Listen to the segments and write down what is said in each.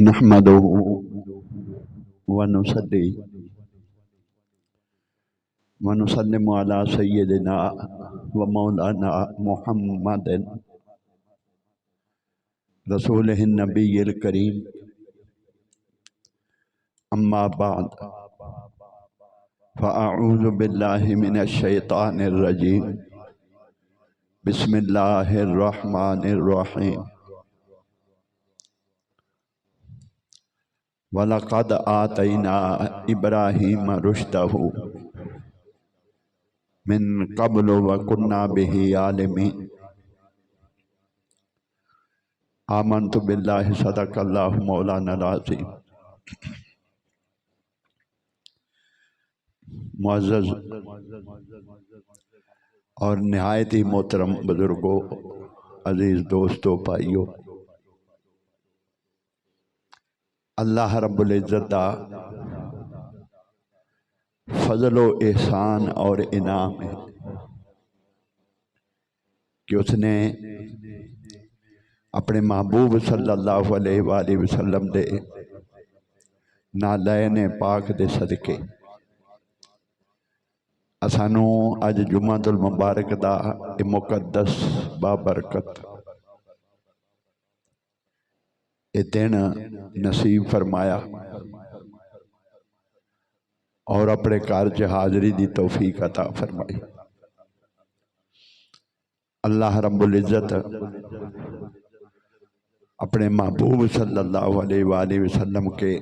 نحمده ونصلي ونسلم على سيدنا ومولانا محمد رسوله النبي الكريم أما بعد فأعوذ بالله من الشيطان الرجيم بسم الله الرحمن الرحيم وَلَقَدْ آتَيْنَا إِبْرَاهِيمَ رُشْدَهُ مِن قَبْلُ وَكُنَّا بِهِ عَالِمِينَ آمنت باللہ صدق اللہ مولانا العظیم۔ معزز اور نہایت ہی محترم بزرگوں، عزیز دوستوں، بھائیوں، اللہ رب العزت کا فضل و احسان اور انعام ہے کہ اس نے اپنے محبوب صلی اللہ علیہ وآلہ وسلم دے نالین پاک دے صدقے اسانو اج جمعۃ المبارک دا مقدس بابرکت یہ دن نصیب فرمایا اور اپنے کارج حاضری دی توفیق عطا فرمائی۔ اللہ رب العزت اپنے محبوب صلی اللہ علیہ وآلہ وسلم کے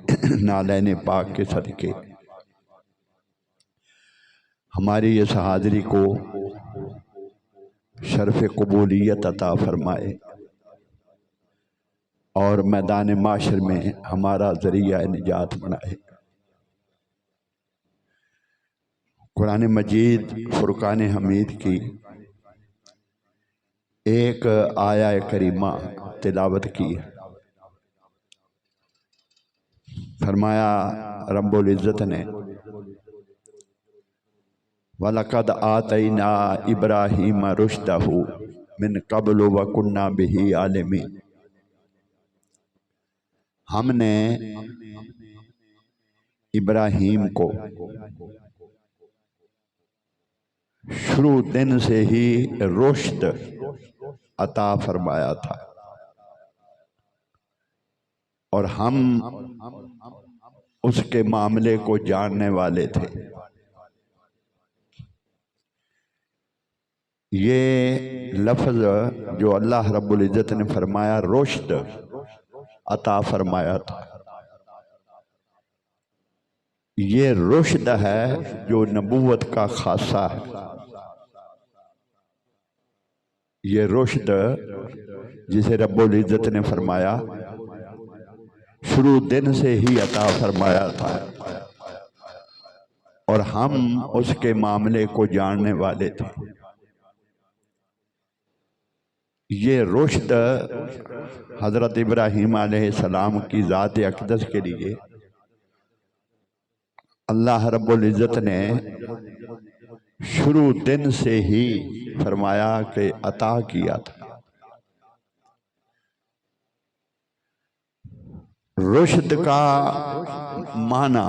نالین پاک کے صدقے ہماری اس حاضری کو شرف قبولیت عطا فرمائے اور میدان معاشر میں ہمارا ذریعہ نجات بنائے۔ قرآن مجید فرقان حمید کی ایک آیہ کریمہ تلاوت کی، فرمایا رب العزت نے وَلَقَدْ آتَيْنَا إِبْرَاهِيمَ رُشْدَهُ مِن قَبْلُ وَكُنَّا بِهِ عَالِمِينَ۔ ہم نے ابراہیم کو شروع دن سے ہی رشد عطا فرمایا تھا اور ہم اس کے معاملے کو جاننے والے تھے۔ یہ لفظ جو اللہ رب العزت نے فرمایا رشد عطا فرمایا تھا، یہ رشد ہے جو نبوت کا خاصہ ہے۔ یہ رشد جسے رب العزت نے فرمایا شروع دن سے ہی عطا فرمایا تھا اور ہم اس کے معاملے کو جاننے والے تھے۔ یہ رشد حضرت ابراہیم علیہ السلام کی ذات اقدس کے لیے اللہ رب العزت نے شروع دن سے ہی فرمایا کہ عطا کیا تھا۔ رشد کا معنی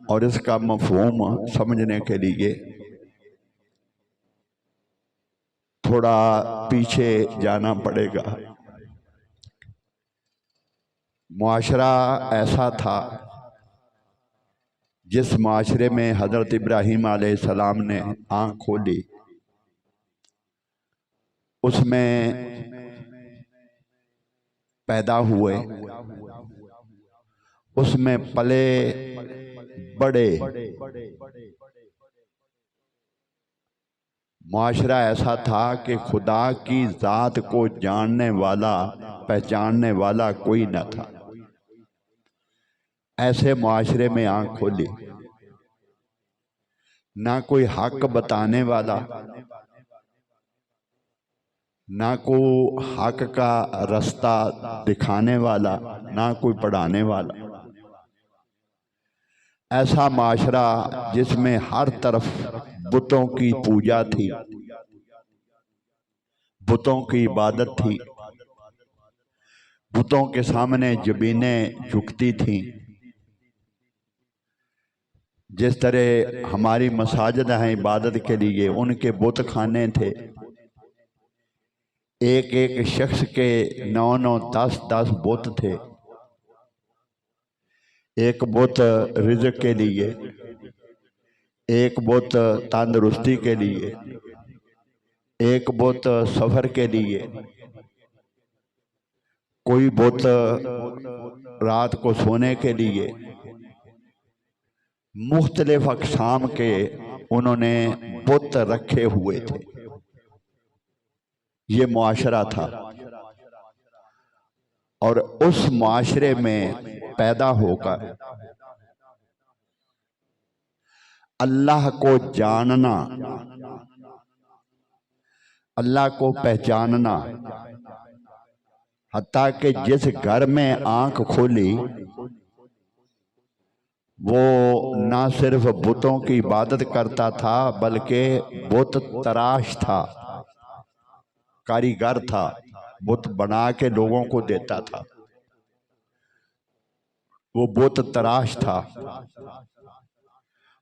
اور اس کا مفہوم سمجھنے کے لیے تھوڑا پیچھے جانا پڑے گا۔ معاشرہ ایسا تھا جس معاشرے میں حضرت ابراہیم علیہ السلام نے آنکھ کھولی، اس میں پیدا ہوئے، اس میں پلے بڑے۔ معاشرہ ایسا تھا کہ خدا کی ذات کو جاننے والا پہچاننے والا کوئی نہ تھا۔ ایسے معاشرے میں آنکھ کھولی، نہ کوئی حق بتانے والا، نہ کوئی حق کا رستہ دکھانے والا، نہ کوئی پڑھانے والا۔ ایسا معاشرہ جس میں ہر طرف بتوں کی پوجا تھی، بتوں کی عبادت تھی، بتوں کے سامنے جبینیں جھکتی تھیں، جس طرح ہماری مساجد ہیں عبادت کے لیے، ان کے بت خانے تھے، ایک ایک شخص کے 9 10 10 بت تھے، ایک بت رزق کے لیے، ایک بت تندرستی کے لیے، ایک بت سفر کے لیے، کوئی بت رات کو سونے کے لیے، مختلف اقسام کے انہوں نے بت رکھے ہوئے تھے۔ یہ معاشرہ تھا، اور اس معاشرے میں پیدا ہو کر اللہ کو جاننا، اللہ کو پہچاننا، حتیٰ کہ جس گھر میں آنکھ کھولی وہ نہ صرف بتوں کی عبادت کرتا تھا بلکہ بت تراش تھا، کاریگر تھا، بت بنا کے لوگوں کو دیتا تھا، وہ بت تراش تھا،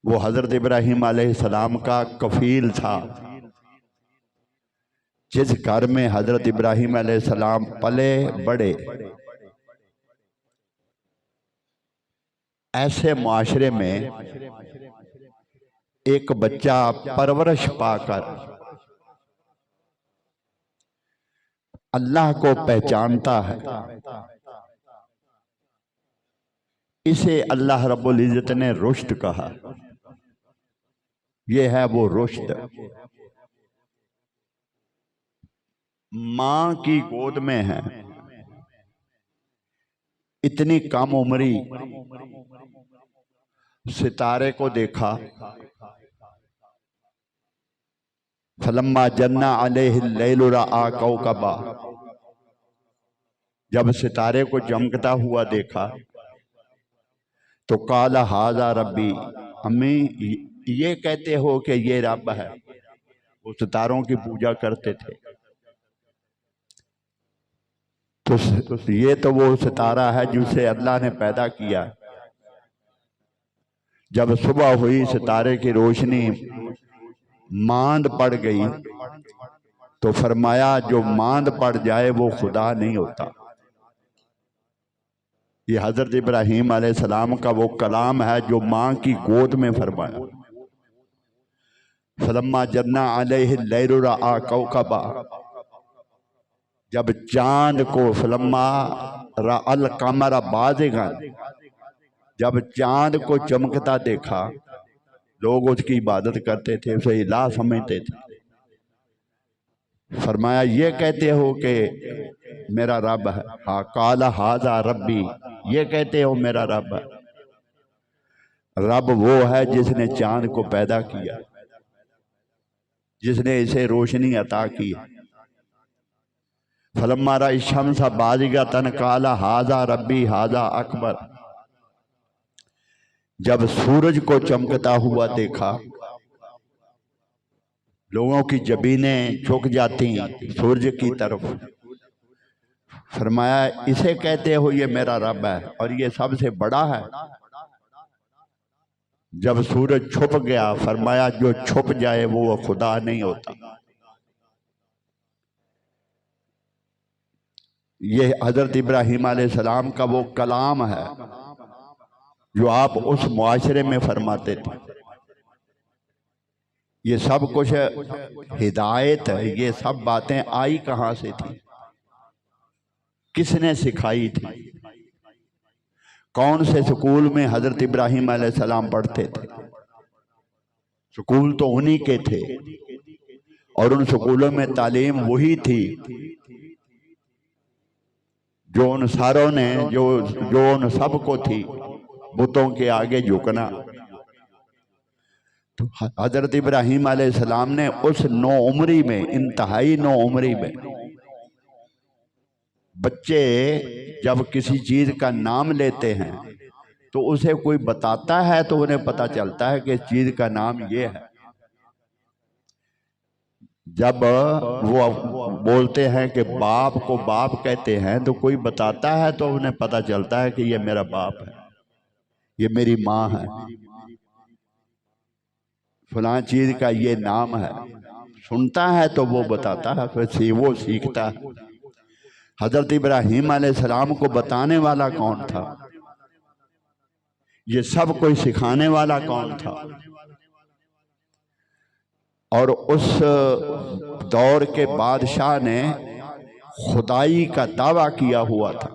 وہ حضرت ابراہیم علیہ السلام کا کفیل تھا۔ جس گھر میں حضرت ابراہیم علیہ السلام پلے بڑے، ایسے معاشرے میں ایک بچہ پرورش پا کر اللہ کو پہچانتا ہے، اسے اللہ رب العزت نے رشد کہا۔ یہ ہے وہ رشد۔ ماں کی گود میں ہے، اتنی کم عمری، ستارے کو دیکھا، فلما جن علیہ اللیل رأى کوکبا، جب ستارے کو چمکتا ہوا دیکھا تو قال ھذا ربی، امی یہ کہتے ہو کہ یہ رب ہے؟ وہ ستاروں کی پوجا کرتے تھے۔ تو یہ تو وہ ستارہ ہے جسے اللہ نے پیدا کیا۔ جب صبح ہوئی ستارے کی روشنی ماند پڑ گئی تو فرمایا جو ماند پڑ جائے وہ خدا نہیں ہوتا۔ یہ حضرت ابراہیم علیہ السلام کا وہ کلام ہے جو ماں کی گود میں فرمایا۔ فلما جن علیہ اللیل رأى کوکبا، جب چاند کو، فلما رأى القمر بازغا، جب چاند کو چمکتا دیکھا، لوگ اس کی عبادت کرتے تھے، اسے الہ سمجھتے تھے۔ فرمایا یہ کہتے ہو کہ میرا رب ہے؟ ہاں، قال ھذا ربی، یہ کہتے ہو میرا رب ہے؟ رب وہ ہے جس نے چاند کو پیدا کیا، جس نے اسے روشنی عطا کی۔ فلما رأى الشمس بازغة قال ھذا ربی ھذا اکبر، جب سورج کو چمکتا ہوا دیکھا، لوگوں کی جبینیں جھک جاتی سورج کی طرف، فرمایا اسے کہتے ہو یہ میرا رب ہے اور یہ سب سے بڑا ہے؟ جب سورج چھپ گیا فرمایا جو چھپ جائے وہ خدا نہیں ہوتا۔ یہ حضرت ابراہیم علیہ السلام کا وہ کلام ہے جو آپ اس معاشرے میں فرماتے تھے۔ یہ سب کچھ ہدایت ہے، یہ سب باتیں آئی کہاں سے تھی؟ کس نے سکھائی تھی؟ کون سے سکول میں حضرت ابراہیم علیہ السلام پڑھتے تھے؟ سکول تو انہی کے تھے، اور ان سکولوں میں تعلیم وہی تھی جو ان ساروں نے جو ان سب کو تھی، بتوں کے آگے جھکنا۔ تو حضرت ابراہیم علیہ السلام نے اس نو عمری میں، انتہائی نو عمری میں، بچے جب کسی چیز کا نام لیتے ہیں تو اسے کوئی بتاتا ہے تو انہیں پتہ چلتا ہے کہ اس چیز کا نام یہ ہے۔ جب وہ بولتے ہیں کہ باپ کو باپ کہتے ہیں تو کوئی بتاتا ہے تو انہیں پتہ چلتا ہے کہ یہ میرا باپ ہے، یہ میری ماں ہے، فلاں چیز کا یہ نام ہے، سنتا ہے تو وہ بتاتا ہے، پھر وہ سیکھتا ہے۔ حضرت ابراہیم علیہ السلام کو بتانے والا کون تھا؟ یہ سب کوئی سکھانے والا کون تھا؟ اور اس دور کے بادشاہ نے خدائی کا دعویٰ کیا ہوا تھا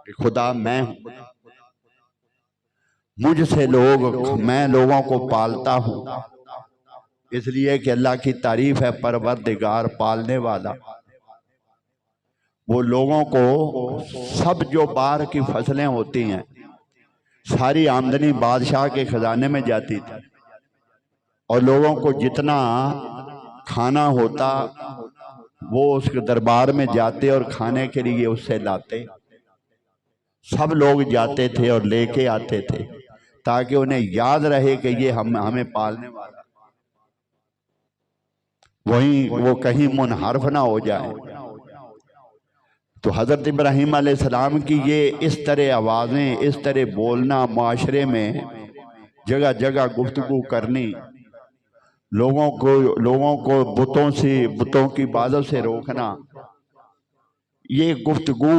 کہ خدا میں ہوں، مجھ سے میں لوگوں کو پالتا ہوں، اس لیے کہ اللہ کی تعریف ہے پروردگار پالنے والا۔ وہ لوگوں کو سب جو بار کی فصلیں ہوتی ہیں ساری آمدنی بادشاہ کے خزانے میں جاتی تھی، اور لوگوں کو جتنا کھانا ہوتا وہ اس کے دربار میں جاتے اور کھانے کے لیے اس سے لاتے۔ سب لوگ جاتے تھے اور لے کے آتے تھے تاکہ انہیں یاد رہے کہ یہ ہمیں پالنے والا، وہ کہیں منحرف نہ ہو جائے۔ تو حضرت ابراہیم علیہ السلام کی یہ اس طرح آوازیں، اس طرح بولنا، معاشرے میں جگہ جگہ گفتگو کرنی، لوگوں کو بتوں کی باتوں سے روکنا، یہ گفتگو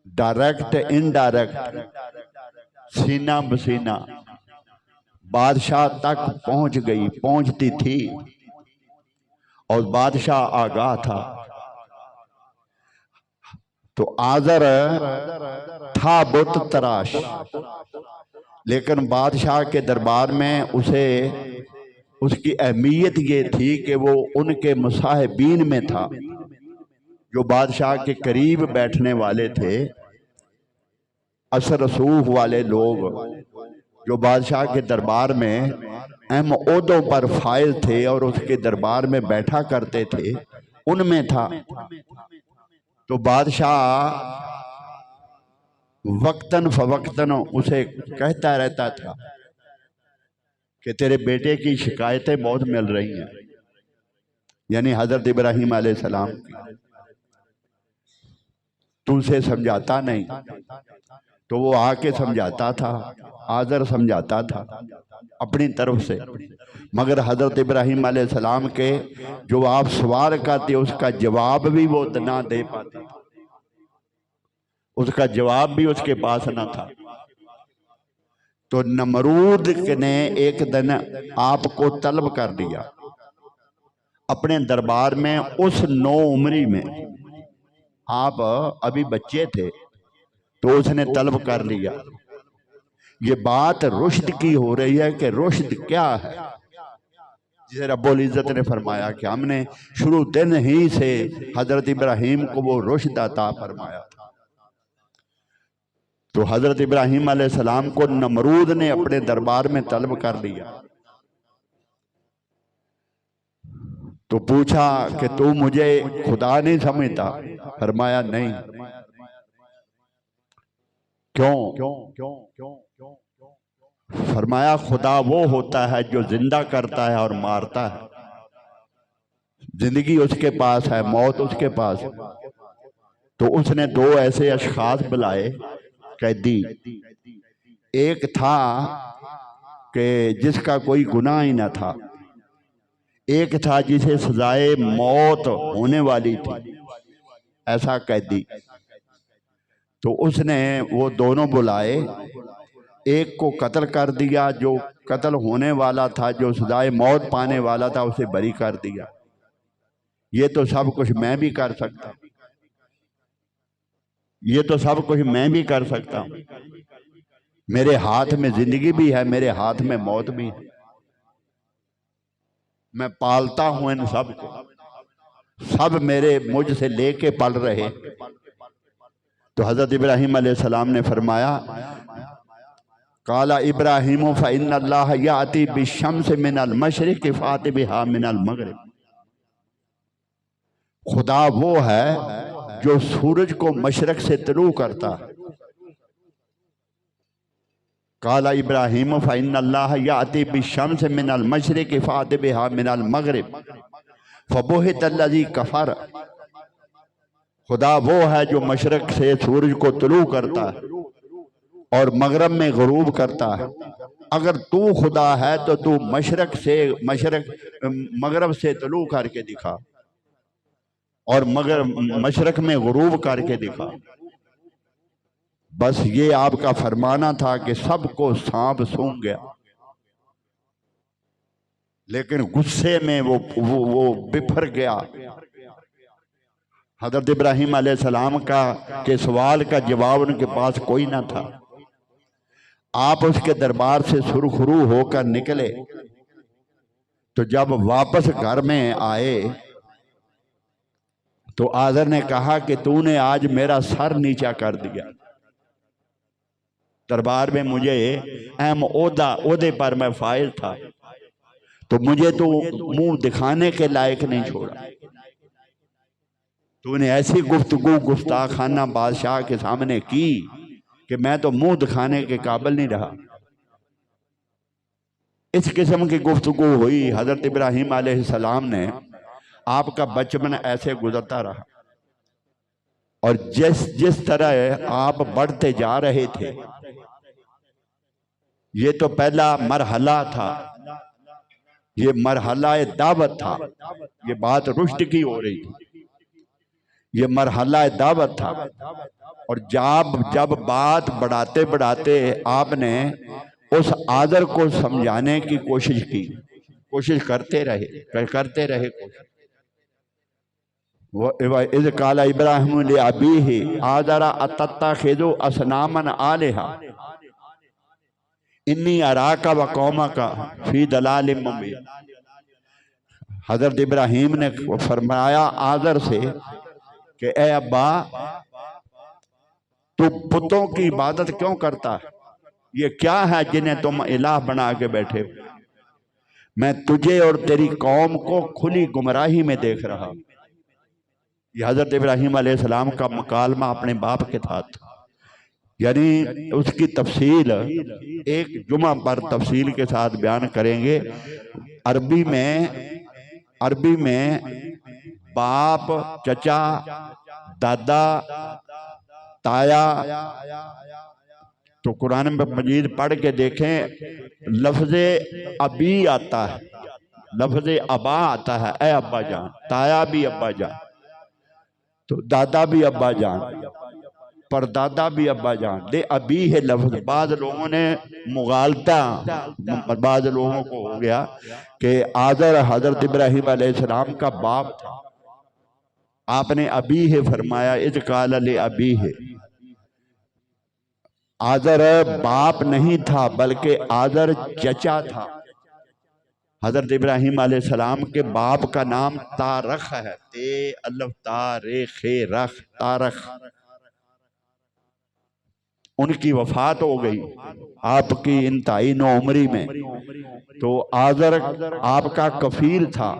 ڈائریکٹ انڈائریکٹ سینہ بسینہ بادشاہ تک پہنچتی تھی، اور بادشاہ آگاہ تھا۔ تو آزر تھا بت تراش، لیکن بادشاہ کے دربار میں اس کی اہمیت یہ تھی کہ وہ ان کے مصاحبین میں تھا، جو بادشاہ کے قریب بیٹھنے والے تھے، اثر رسوخ والے لوگ جو بادشاہ کے دربار میں اہم عہدوں پر فائز تھے اور اس کے دربار میں بیٹھا کرتے تھے، ان میں تھا۔ تو بادشاہ وقتاً فوقتاً اسے کہتا رہتا تھا کہ تیرے بیٹے کی شکایتیں بہت مل رہی ہیں، یعنی حضرت ابراہیم علیہ السلام کی، تو اسے سمجھاتا نہیں۔ تو وہ آ کے سمجھاتا تھا، آزر سمجھاتا تھا اپنی طرف سے، مگر حضرت ابراہیم علیہ السلام کے جو آپ سوال کرتے اس کا جواب بھی وہ نہ دے پاتے، اس کا جواب بھی اس کے پاس نہ تھا۔ تو نمرود نے ایک دن آپ کو طلب کر دیا اپنے دربار میں، اس نو عمری میں آپ ابھی بچے تھے، تو اس نے طلب کر لیا۔ یہ بات رشد کی ہو رہی ہے کہ رشد کیا ہے، جسے رب العزت نے فرمایا کہ ہم نے شروع دن ہی سے حضرت ابراہیم کو وہ رشد عطا فرمایا تھا۔ تو حضرت ابراہیم علیہ السلام کو نمرود نے اپنے دربار میں طلب کر لیا، تو پوچھا کہ تو مجھے خدا نہیں سمجھتا؟ فرمایا نہیں۔ کیوں؟ فرمایا خدا وہ ہوتا ہے جو زندہ کرتا ہے اور مارتا ہے، زندگی اس کے پاس ہے، موت اس کے پاس۔ تو اس نے دو ایسے اشخاص بلائے قیدی، ایک تھا کہ جس کا کوئی گناہ ہی نہ تھا، ایک تھا جسے سزائے موت ہونے والی تھی، ایسا قیدی۔ تو اس نے وہ دونوں بلائے، ایک کو قتل کر دیا جو قتل ہونے والا تھا، جو سزائے موت پانے والا تھا اسے بری کر دیا۔ یہ تو سب کچھ میں بھی کر سکتا ہوں، یہ تو سب کچھ میں بھی کر سکتا ہوں، میرے ہاتھ میں زندگی بھی ہے، میرے ہاتھ میں موت بھی ہے، میں پالتا ہوں ان سب کو، سب مجھ سے لے کے پل رہے۔ تو حضرت ابراہیم علیہ السلام نے فرمایا قال ابراہیم فإن اللہ یأتی بالشمس من المشرق فأت بہا من المغرب، خدا وہ ہے جو سورج کو مشرق سے طلوع کرتا ہے قال ابراہیم فإن اللہ یأتی بالشمس من المشرق فأت بها من المغرب فبہت الذی کفر، خدا وہ ہے جو مشرق سے سورج کو طلوع کرتا ہے اور مغرب میں غروب کرتا ہے۔ اگر تو خدا ہے تو تو مغرب سے طلوع کر کے دکھا اور مشرق میں غروب کر کے دکھا۔ بس یہ آپ کا فرمانا تھا کہ سب کو سانپ سونگھ گیا، لیکن غصے میں وہ بفر گیا۔ حضرت ابراہیم علیہ السلام کے سوال کا جواب ان کے پاس کوئی نہ تھا۔ آپ اس کے دربار سے سرخرو ہو کر نکلے تو جب واپس گھر میں آئے تو آذر نے کہا کہ تو نے آج میرا سر نیچا کر دیا، دربار میں مجھے اہم عہدے پر میں فائز تھا تو مجھے تو منہ دکھانے کے لائق نہیں چھوڑا، تو نے ایسی گفتگو گستاخانہ بادشاہ کے سامنے کی کہ میں تو منہ دکھانے کے قابل نہیں رہا۔ اس قسم کی گفتگو ہوئی۔ حضرت ابراہیم علیہ السلام نے آپ کا بچپن ایسے گزرتا رہا، اور جس طرح آپ بڑھتے جا رہے تھے، یہ تو پہلا مرحلہ تھا، یہ مرحلہ دعوت تھا، یہ بات رشد کی ہو رہی تھی، یہ مرحلہ دعوت تھا۔ اور جب بات بڑھاتے بڑھاتے آپ نے اس آذر کو سمجھانے کی کوشش کرتے رہے اذ قال ابراہیم لأبیہ آذر اتتخذ اصناما آلہۃ انی اراک وقومک فی ضلال مبین۔ حضرت ابراہیم نے فرمایا آذر سے کہ اے ابا، تو بتوں کی عبادت کیوں کرتا ہے؟ یہ کیا ہے جنہیں تم الہ بنا کے بیٹھے ہو؟ میں تجھے اور تیری قوم کو کھلی گمراہی میں دیکھ رہا ہوں۔ یہ حضرت ابراہیم علیہ السلام کا مکالمہ اپنے باپ کے ساتھ، یعنی اس کی تفصیل ایک جمعہ پر تفصیل کے ساتھ بیان کریں گے۔ عربی میں باپ، چچا، دادا، تایا، تو قرآن مجید پڑھ کے دیکھیں، لفظ ابی آتا ہے، لفظ ابا آتا ہے، اے ابا جان، تایا بھی ابا جان، تو دادا بھی ابا جان، پردادا بھی ابا جان، دے ابی ہے لفظ۔ بعض لوگوں نے مغالطہ، بعض لوگوں کو ہو گیا کہ آذر حضرت ابراہیم علیہ السلام کا باپ تھا، آپ نے ابی ہے فرمایا، اذ قال لأبی ہے۔ آذر باپ نہیں تھا بلکہ آذر چچا تھا۔ حضرت ابراہیم علیہ السلام کے باپ کا نام تارخ ہے، تے الف تارخ رخ، تارخ۔ ان کی وفات ہو گئی آپ کی انتہائی نوعمری میں، تو آذر آپ کا کفیل تھا،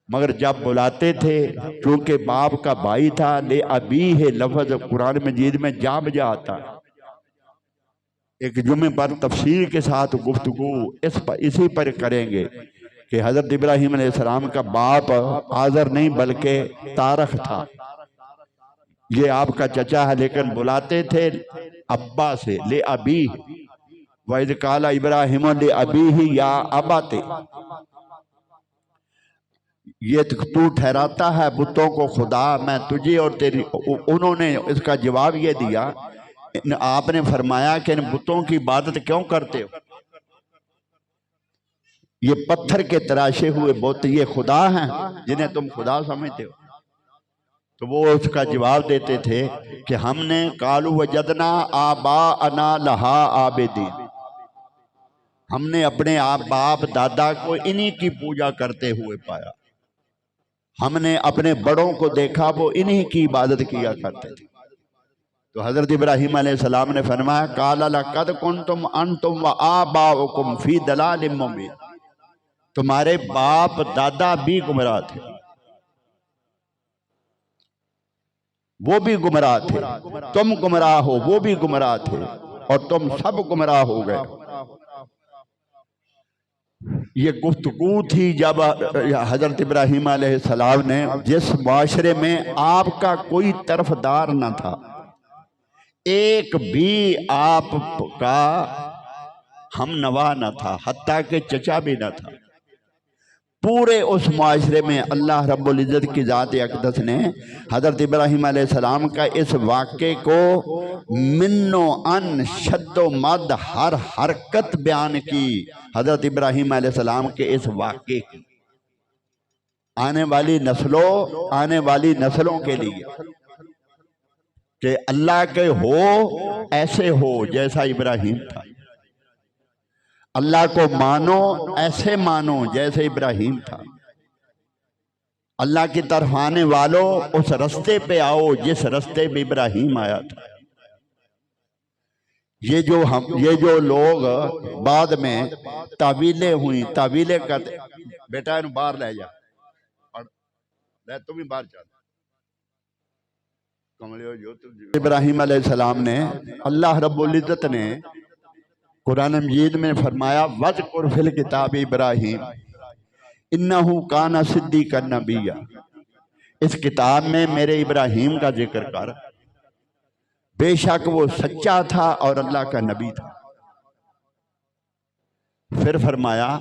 مگر جب بلاتے تھے چونکہ باپ کا بھائی تھا، لے ابی ہے لفظ قرآن مجید میں جا بجا آتا ہے۔ ایک جمعے پر تفصیل کے ساتھ گفتگو اسی پر کریں گے کہ حضرت ابراہیم علیہ السلام کا باپ آذر نہیں بلکہ تارخ تھا، یہ آپ کا چچا ہے، لیکن بلاتے تھے ابا سے، لے ابی۔ وَإِذْ قَالَ إِبْرَاهِيمُ لِأَبِيهِ يَا أَبَتِ، یہ تو ٹھہراتا ہے بتوں کو خدا، میں تجھے اور تیری، انہوں نے اس کا جواب یہ دیا، آپ نے فرمایا کہ ان بتوں کی عبادت کیوں کرتے ہو؟ یہ پتھر کے تراشے ہوئے بت یہ خدا ہیں جنہیں تم خدا سمجھتے ہو؟ تو وہ اس کا جواب دیتے تھے کہ ہم نے قالوا وجدنا آباءنا لہا عابدین، ہم نے اپنے باپ دادا کو انہی کی پوجا کرتے ہوئے پایا، ہم نے اپنے بڑوں کو دیکھا وہ انہی کی عبادت کیا کرتے تھے۔ تو حضرت ابراہیم علیہ السلام نے فرمایا قال لقد کنتم انتم وآباؤکم فی ضلال مبین، تمہارے باپ دادا بھی گمراہ تھے، وہ بھی گمراہ تھے، تم گمراہ ہو وہ بھی گمراہ تھے، اور تم سب گمراہ ہو گئے۔ یہ گفتگو تھی جب حضرت ابراہیم علیہ السلام نے جس معاشرے میں آپ کا کوئی طرفدار نہ تھا، ایک بھی آپ کا ہم نوا نہ تھا، حتیٰ کہ چچا بھی نہ تھا، پورے اس معاشرے میں اللہ رب العزت کی ذات اقدس نے حضرت ابراہیم علیہ السلام کا اس واقعے کو من و ان شد و مد ہر حرکت بیان کی، حضرت ابراہیم علیہ السلام کے اس واقعے کی آنے والی نسلوں کے لیے کہ اللہ کے ہو ایسے ہو جیسا ابراہیم تھا، اللہ کو مانو ایسے مانو جیسے ابراہیم تھا، اللہ کی طرف آنے والوں اس رستے پہ آؤ جس رستے پہ ابراہیم آیا تھا۔ یہ جو لوگ بعد میں تعویلیں ہوئیں، تعویلیں کرتے، بیٹا انہوں باہر لے جا، تم ہی باہر چاہتا ابراہیم علیہ السلام نے، اللہ رب العزت نے قرآن مجید میں فرمایا وَذْكُرْ فِي الْكِتَابِ ابراہیم اِنَّهُ كَانَ صِدِّيقًا نَبِيًّا، اس کتاب میں میرے ابراہیم کا ذکر کر، بے شک وہ سچا تھا اور اللہ کا نبی تھا۔ پھر فرمایا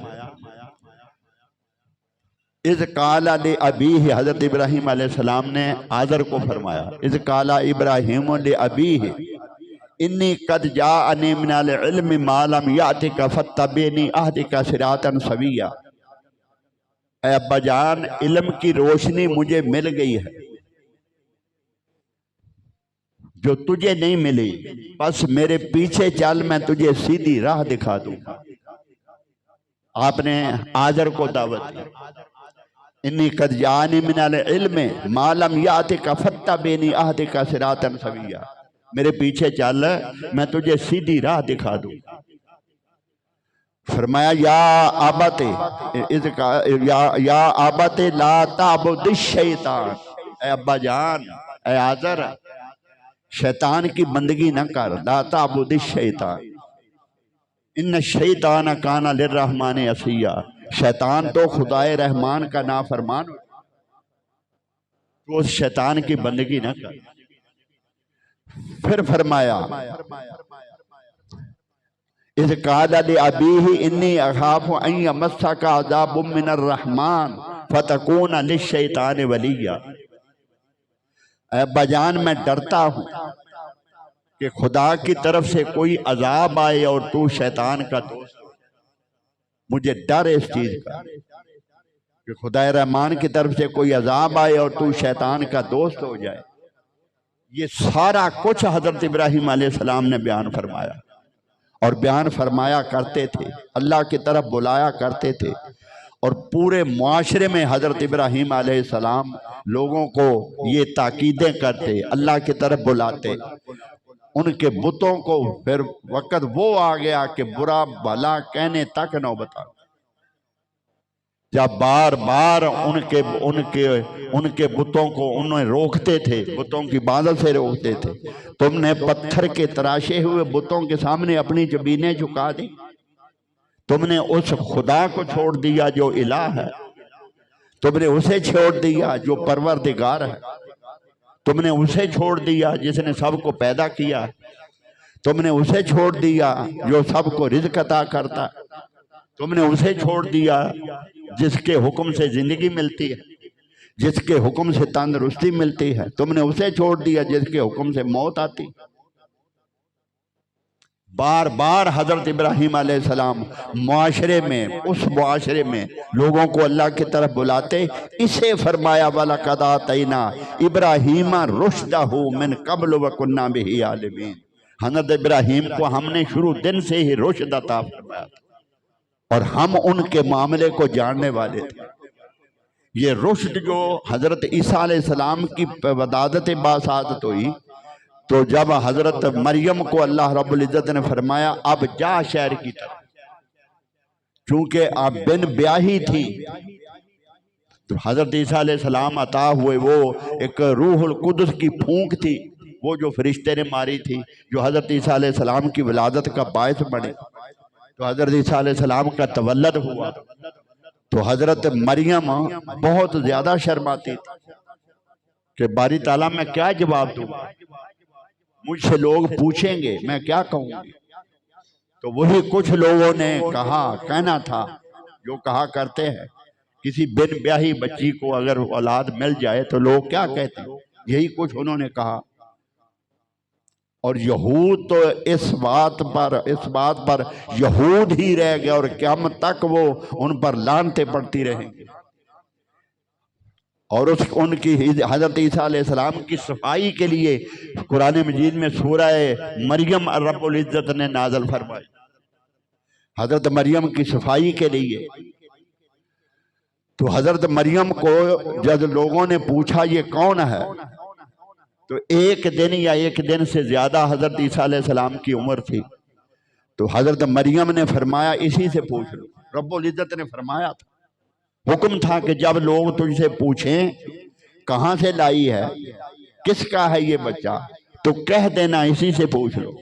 اِذْ قَالَ لِأَبِيهِ، حضرت ابراہیم علیہ السلام نے آزر کو فرمایا اِذْ قَالَ ابراہیم لِأَبِيهِ انی قد جاءنی من العلم ما لم یأتک فاتبعنی اہدک صراطا سویا، اے ابا جان علم کی روشنی مجھے مل گئی ہے جو تجھے نہیں ملی، بس میرے پیچھے چل میں تجھے سیدھی راہ دکھا دوں۔ آپ نے آزر کو دعوت دی انی قد جاءنی من العلم ما لم یأتک فاتبعنی اہدک صراطا سویا، میرے پیچھے چل میں تجھے سیدھی راہ دکھا دوں۔ فرمایا یا آبت لا تعبد الشیطان، اے ابا جان، اے آزر، شیطان کی بندگی نہ کر، لا تعبد الشیطان ان الشیطان کان للرحمن عصیا، شیطان تو خدائے رحمان کا نافرمان، تو اس شیطان کی بندگی نہ کر۔ پھر فرمایا اِذْ قَالَ لِأَبِيهِ إِنِّي أَخَافُ أَن يَمَسَّكَ عَذَابٌ مِّنَ الرَّحْمَٰنِ فَتَكُونَ لِلشَّيْطَانِ وَلِيًّا، اے بجان میں ڈرتا ہوں کہ خدا کی طرف سے کوئی عذاب آئے اور تو شیطان کا دوست ہو، مجھے ڈر اس چیز کا کہ خدا رحمان کی طرف سے کوئی عذاب آئے اور تو شیطان کا دوست ہو جائے۔ یہ سارا کچھ حضرت ابراہیم علیہ السلام نے بیان فرمایا اور بیان فرمایا کرتے تھے، اللہ کی طرف بلایا کرتے تھے، اور پورے معاشرے میں حضرت ابراہیم علیہ السلام لوگوں کو یہ تاکیدیں کرتے، اللہ کی طرف بلاتے، ان کے بتوں کو پھر وقت وہ آ گیا کہ برا بھلا کہنے تک نوبت آ گئی، جب بار بار ان کے بتوں کو انہیں روکتے تھے، بتوں کی عبادت سے روکتے تھے۔ تم نے پتھر کے تراشے ہوئے بتوں کے سامنے اپنی جبینیں جھکا دی، تم نے اس خدا کو چھوڑ دیا جو الہ ہے، تم نے اسے چھوڑ دیا جو پروردگار ہے، تم نے اسے چھوڑ دیا جس نے سب کو پیدا کیا، تم نے اسے چھوڑ دیا جو سب کو رزق عطا کرتا، تم نے اسے چھوڑ دیا جس کے حکم سے زندگی ملتی ہے، جس کے حکم سے تندرستی ملتی ہے، تم نے اسے چھوڑ دیا جس کے حکم سے موت آتی۔ بار بار حضرت ابراہیم علیہ السلام معاشرے میں، اس معاشرے میں لوگوں کو اللہ کی طرف بلاتے، اسے فرمایا وَلَقَدْ آتَيْنَا إِبْرَاهِيمَ رُشْدَهُ مِنْ قَبْلُ وَكُنَّا بِهِ عَالِمِينَ، حضرت ابراہیم کو ہم نے شروع دن سے ہی رشد عطا فرمایا تھا اور ہم ان کے معاملے کو جاننے والے تھے۔ یہ رشد جو حضرت عیسیٰ علیہ السلام کی ولادت باسعادت ہوئی تو جب حضرت مریم کو اللہ رب العزت نے فرمایا اب جا شہر کی طرف، چونکہ اب بن بیاہی تھی تو حضرت عیسیٰ علیہ السلام عطا ہوئے وہ ایک روح القدس کی پھونک تھی، وہ جو فرشتے نے ماری تھی، جو حضرت عیسیٰ علیہ السلام کی ولادت کا باعث بنے، تو حضرت عیسیٰ علیہ السلام کا تولد ہوا، تو حضرت مریم بہت زیادہ شرماتی تھی کہ باری تعالیٰ میں کیا جواب دوں، مجھ سے لوگ پوچھیں گے میں کیا کہوں گی؟ تو وہی کچھ لوگوں نے کہنا تھا جو کہا کرتے ہیں، کسی بن بیاہی بچی کو اگر اولاد مل جائے تو لوگ کیا کہتے ہیں، یہی کچھ انہوں نے کہا۔ اور یہود تو اس بات پر یہود ہی رہ گئے اور قیامت تک وہ ان پر لعنتیں پڑتی رہیں گے۔ اور ان کی حضرت عیسیٰ علیہ السلام کی صفائی کے لیے قرآن مجید میں سورہ مریم رب العزت نے نازل فرمائی، حضرت مریم کی صفائی کے لیے۔ تو حضرت مریم کو جب لوگوں نے پوچھا یہ کون ہے، تو ایک دن یا ایک دن سے زیادہ حضرت عیسیٰ علیہ السلام کی عمر تھی، تو حضرت مریم نے فرمایا اسی سے پوچھ لو۔ رب العزت نے فرمایا تھا، حکم تھا کہ جب لوگ تجھ سے پوچھیں کہاں سے لائی ہے، کس کا ہے یہ بچہ، تو کہہ دینا اسی سے پوچھ لو۔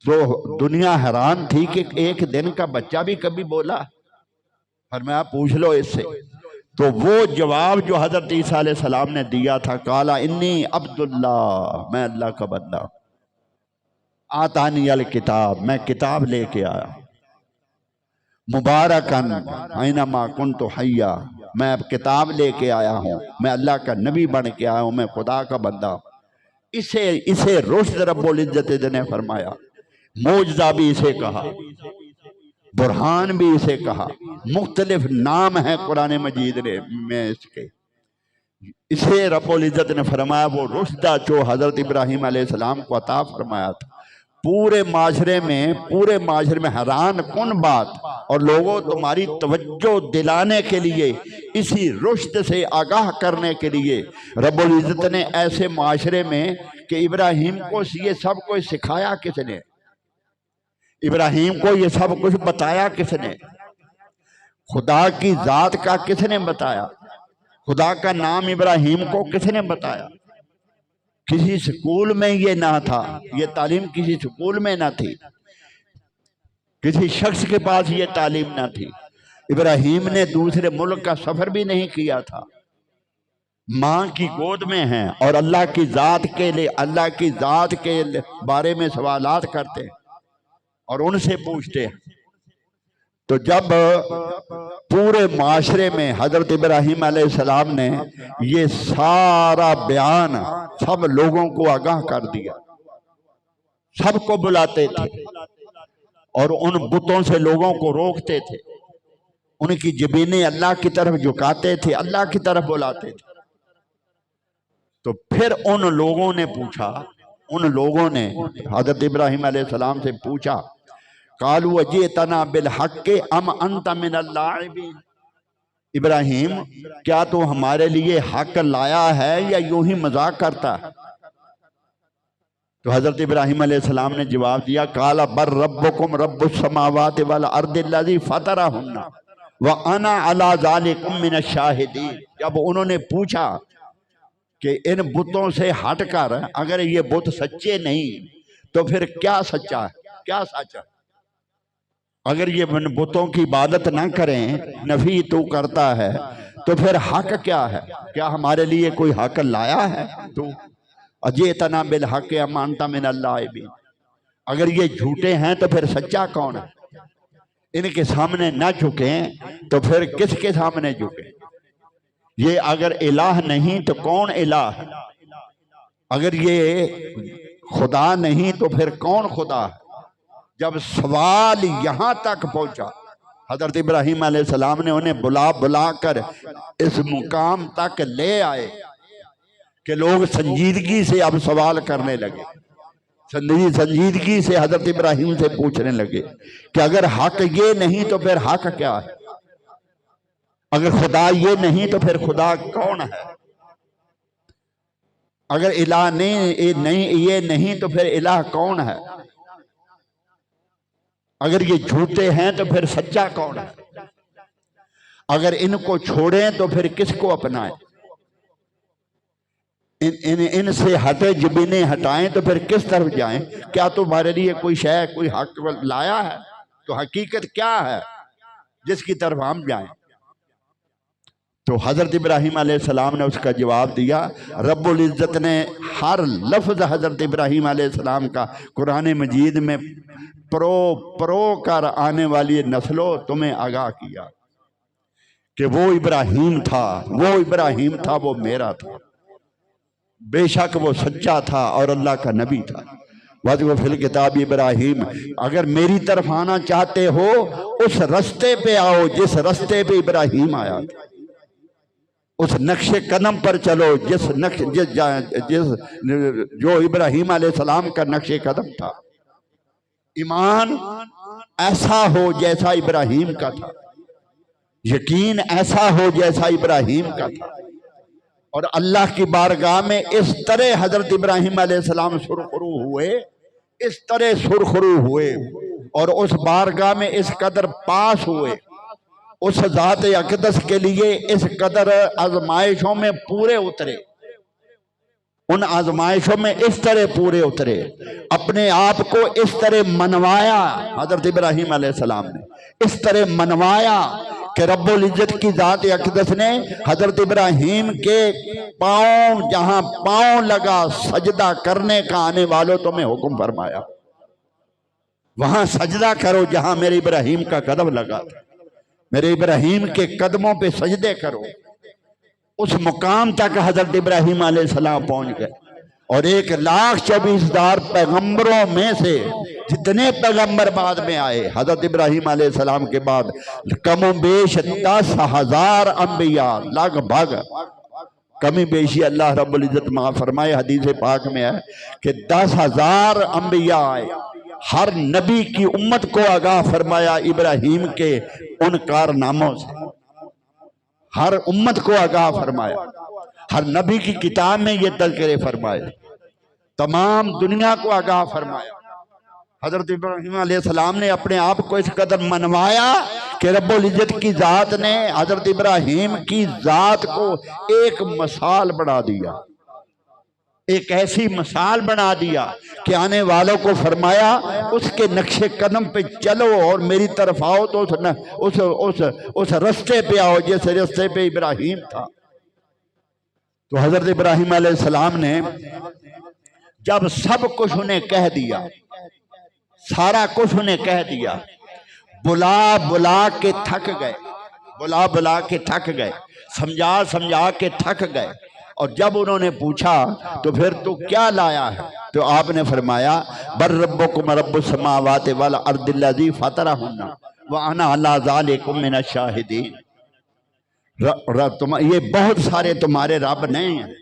تو دنیا حیران تھی کہ ایک دن کا بچہ بھی کبھی بولا، فرمایا پوچھ لو اس سے۔ تو وہ جواب جو حضرت عیسیٰ علیہ السلام نے دیا تھا، قالا انی عبداللہ، میں اللہ کا بندہ، آتانی الکتاب، میں کتاب لے کے آیا، مبارکن اینما کنت حیا، میں اب کتاب لے کے آیا ہوں، میں اللہ کا نبی بن کے آیا ہوں، میں خدا کا بندہ۔ اسے رشد رب العزت نے فرمایا، معجزہ بھی اسے کہا، برہان بھی اسے کہا، مختلف نام ہیں قرآن مجید میں اس کے۔ اسے رب العزت نے فرمایا وہ رشدہ جو حضرت ابراہیم علیہ السلام کو عطا فرمایا تھا۔ پورے معاشرے میں حیران کن بات، اور لوگوں تمہاری توجہ دلانے کے لیے، اسی رشد سے آگاہ کرنے کے لیے رب العزت نے ایسے معاشرے میں کہ ابراہیم کو یہ سب کچھ سکھایا کس نے، ابراہیم کو یہ سب کچھ بتایا کس نے، خدا کی ذات کا کس نے بتایا، خدا کا نام ابراہیم کو کس نے بتایا؟ کسی سکول میں یہ نہ تھا، یہ تعلیم کسی سکول میں نہ تھی، کسی شخص کے پاس یہ تعلیم نہ تھی۔ ابراہیم نے دوسرے ملک کا سفر بھی نہیں کیا تھا، ماں کی گود میں ہیں اور اللہ کی ذات کے بارے میں سوالات کرتے ہیں اور ان سے پوچھتے ہیں۔ تو جب پورے معاشرے میں حضرت ابراہیم علیہ السلام نے یہ سارا بیان سب لوگوں کو آگاہ کر دیا، سب کو بلاتے تھے اور ان بتوں سے لوگوں کو روکتے تھے، ان کی جبینیں اللہ کی طرف جھکاتے تھے، اللہ کی طرف بلاتے تھے۔ تو پھر ان لوگوں نے پوچھا، ان لوگوں نے حضرت ابراہیم علیہ السلام سے پوچھا، قالوا اجئتنا بالحق ام انت من اللاعبین، ابراہیم کیا تو ہمارے لیے حق لایا ہے یا یوں ہی مذاق کرتا ہے؟ تو حضرت ابراہیم علیہ السلام نے جواب دیا، قال بر ربکم رب السماوات والارض الذی فطرہن وانا علی ذلکم من الشاہدین۔ جب انہوں نے پوچھا کہ ان بتوں سے ہٹ کر اگر یہ بت سچے نہیں تو پھر کیا سچا ہے، کیا سچا؟ اگر یہ بتوں کی عبادت نہ کریں، نفی تو کرتا ہے، تو پھر حق کیا ہے؟ کیا ہمارے لیے کوئی حق لایا ہے تو؟ اجئتنا بالحق ام انت من اللاعبین، اگر یہ جھوٹے ہیں تو پھر سچا کون ہے؟ ان کے سامنے نہ جھکیں تو پھر کس کے سامنے جھکیں؟ یہ اگر الہ نہیں تو کون الہ ہے؟ اگر یہ خدا نہیں تو پھر کون خدا ہے؟ جب سوال یہاں تک پہنچا، حضرت ابراہیم علیہ السلام نے انہیں بلا کر اس مقام تک لے آئے کہ لوگ سنجیدگی سے اب سوال کرنے لگے، سنجیدگی سے حضرت ابراہیم سے پوچھنے لگے کہ اگر حق یہ نہیں تو پھر حق کیا ہے؟ اگر خدا یہ نہیں تو پھر خدا کون ہے؟ اگر الہ یہ نہیں تو پھر الہ کون ہے؟ اگر یہ جھوٹے ہیں تو پھر سچا کون ہے؟ اگر ان کو چھوڑیں تو پھر کس کو اپنائیں؟ ان سے ہٹے جبینیں ہٹائیں تو پھر کس طرف جائیں؟ کیا تمہارے لیے کوئی شے کوئی حق لایا ہے؟ تو حقیقت کیا ہے جس کی طرف ہم جائیں؟ تو حضرت ابراہیم علیہ السلام نے اس کا جواب دیا۔ رب العزت نے ہر لفظ حضرت ابراہیم علیہ السلام کا قرآن مجید میں پرو کر آنے والی نسلوں تمہیں آگاہ کیا کہ وہ ابراہیم تھا، وہ ابراہیم تھا، وہ میرا تھا، بے شک وہ سچا تھا اور اللہ کا نبی تھا۔ وَذْكُرْ فِي الْكِتَابِ ابراہیم، اگر میری طرف آنا چاہتے ہو اس رستے پہ آؤ جس رستے پہ ابراہیم آیا تھا، اس نقش قدم پر چلو جو ابراہیم علیہ السلام کا نقش قدم تھا۔ ایمان ایسا ہو جیسا ابراہیم کا تھا، یقین ایسا ہو جیسا ابراہیم کا تھا، اور اللہ کی بارگاہ میں اس طرح حضرت ابراہیم علیہ السلام سرخرو ہوئے، اس طرح سرخرو ہوئے، اور اس بارگاہ میں اس قدر پاس ہوئے، اس ذات اقدس کے لیے اس قدر آزمائشوں میں پورے اترے، ان آزمائشوں میں اس طرح پورے اترے، اپنے آپ کو اس طرح منوایا حضرت ابراہیم علیہ السلام نے، اس طرح منوایا کہ رب العزت کی ذات اقدس نے حضرت ابراہیم کے پاؤں، جہاں پاؤں لگا سجدہ کرنے کا آنے والوں تمہیں حکم فرمایا، وہاں سجدہ کرو جہاں میرے ابراہیم کا قدم لگا تھا، میرے ابراہیم کے قدموں پہ سجدے کرو۔ اس مقام تک حضرت ابراہیم علیہ السلام پہنچ گئے، اور 1,24,000 پیغمبروں میں سے جتنے پیغمبر بعد میں آئے حضرت ابراہیم علیہ السلام کے بعد، کم و بیش 10,000 انبیاء، لگ بھگ کمی بیشی اللہ رب العزت معاف فرمائے، حدیث پاک میں ہے کہ 10,000 انبیاء آئے، ہر نبی کی امت کو آگاہ فرمایا ابراہیم کے ان کارناموں سے، ہر امت کو آگاہ فرمایا، ہر نبی کی کتاب میں یہ تذکرے فرمائے، تمام دنیا کو آگاہ فرمایا۔ حضرت ابراہیم علیہ السلام نے اپنے آپ کو اس قدر منوایا کہ رب العزت کی ذات نے حضرت ابراہیم کی ذات کو ایک مثال بنا دیا، ایک ایسی مثال بنا دیا کہ آنے والوں کو فرمایا اس کے نقش قدم پہ چلو اور میری طرف آؤ تو اس رستے پہ آؤ جس رستے پہ ابراہیم تھا۔ تو حضرت ابراہیم علیہ السلام نے جب سب کچھ انہیں کہہ دیا، سارا کچھ انہیں کہہ دیا، بلا بلا کے تھک گئے، بلا بلا کے تھک گئے، سمجھا سمجھا کے تھک گئے، اور جب انہوں نے پوچھا تو پھر تو کیا لایا ہے؟ تو آپ نے فرمایا بر ربکم رب السماوات والارض الذی فطرہن وانا علی ذالکم من الشاہدین۔ یہ بہت سارے تمہارے رب نہیں ہیں،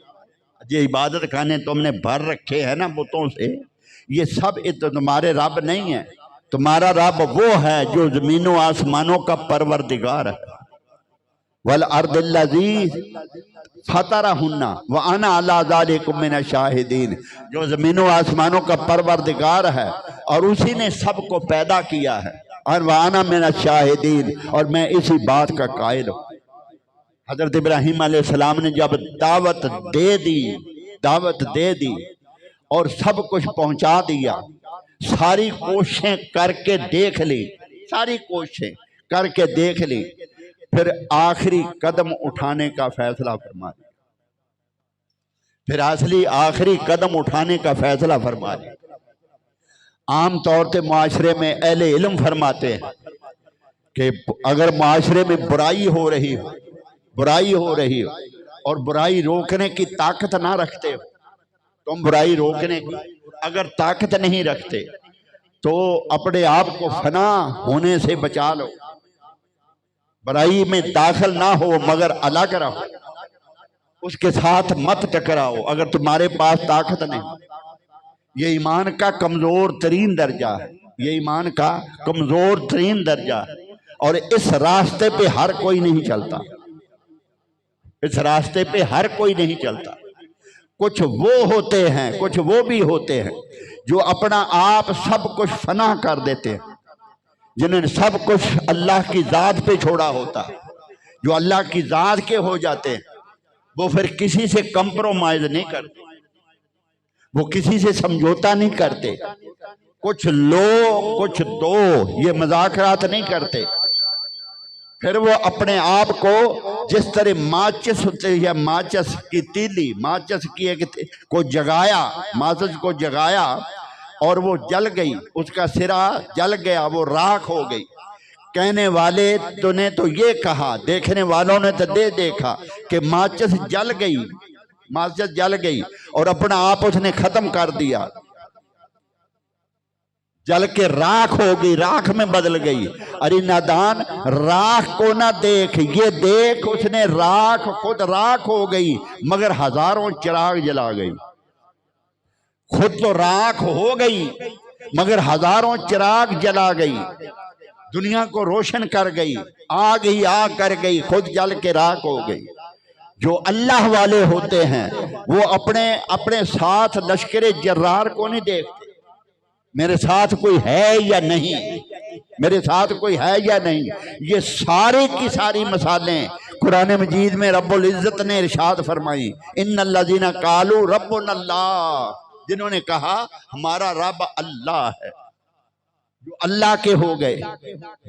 یہ عبادت خانے تم نے بھر رکھے ہیں نا بتوں سے، یہ سب تمہارے رب نہیں ہیں، تمہارا رب وہ ہے جو زمین و آسمانوں کا پروردگار ہے، والارض الذی فطرہن وانا علی ذالکم من الشاہدین، جو زمین و آسمانوں کا پروردگار ہے اور اسی نے سب کو پیدا کیا ہے، اور وانا من الشاہدین، اور میں اسی بات کا قائل ہوں۔ حضرت ابراہیم علیہ السلام نے جب دعوت دے دی اور سب کچھ پہنچا دیا، ساری کوششیں کر کے دیکھ لی، ساری کوششیں کر کے دیکھ لی، پھر آخری قدم اٹھانے کا فیصلہ فرما دیا، پھر آخری قدم اٹھانے کا فیصلہ فرما دیا۔ عام طور سے معاشرے میں اہل علم فرماتے ہیں کہ اگر معاشرے میں برائی ہو رہی ہو اور برائی روکنے کی طاقت نہ رکھتے ہو، تم برائی روکنے کی اگر طاقت نہیں رکھتے تو اپنے آپ کو فنا ہونے سے بچا لو، برائی میں داخل نہ ہو مگر الگ رہو، اس کے ساتھ مت ٹکراؤ اگر تمہارے پاس طاقت نہیں۔ یہ ایمان کا کمزور ترین درجہ ہے، یہ ایمان کا کمزور ترین درجہ ہے، اور اس راستے پہ ہر کوئی نہیں چلتا، اس راستے پہ ہر کوئی نہیں چلتا۔ کچھ وہ بھی ہوتے ہیں جو اپنا آپ سب کچھ فنا کر دیتے ہیں، جنہوں نے سب کچھ اللہ کی ذات پہ چھوڑا ہوتا ہے، جو اللہ کی ذات کے ہو جاتے ہیں، وہ پھر کسی سے کمپرومائز نہیں کرتے، وہ کسی سے سمجھوتا نہیں کرتے، کچھ لو کچھ دو، یہ مذاکرات نہیں کرتے۔ پھر وہ اپنے آپ کو جس طرح ماچس ہوتے یا ماچس کی تیلی، ماچس کی کو جگایا، ماچس کو جگایا اور وہ جل گئی، اس کا سرا جل گیا، وہ راکھ ہو گئی۔ کہنے والے تو نے تو یہ کہا، دیکھنے والوں نے تو دیکھا کہ ماچس جل گئی، ماچس جل گئی اور اپنا آپ اس نے ختم کر دیا، جل کے راکھ ہو گئی، راکھ میں بدل گئی۔ ارے نادان، راکھ کو نہ دیکھ، یہ دیکھ اس نے راکھ، خود راکھ ہو گئی مگر ہزاروں چراغ جلا گئی۔ خود تو راکھ ہو گئی مگر ہزاروں چراغ جلا گئی، دنیا کو روشن کر گئی، آگ ہی آگ کر گئی، خود جل کے راکھ ہو گئی۔ جو اللہ والے ہوتے ہیں وہ اپنے ساتھ لشکر جرار کو نہیں دیکھتے، میرے ساتھ کوئی ہے یا نہیں، میرے ساتھ کوئی ہے یا نہیں۔ یہ سارے کی ساری مثالیں قرآن مجید میں رب العزت نے ارشاد فرمائی، ان الذین قالوا ربنا اللہ، جنہوں نے کہا ہمارا رب اللہ ہے، جو اللہ کے ہو گئے،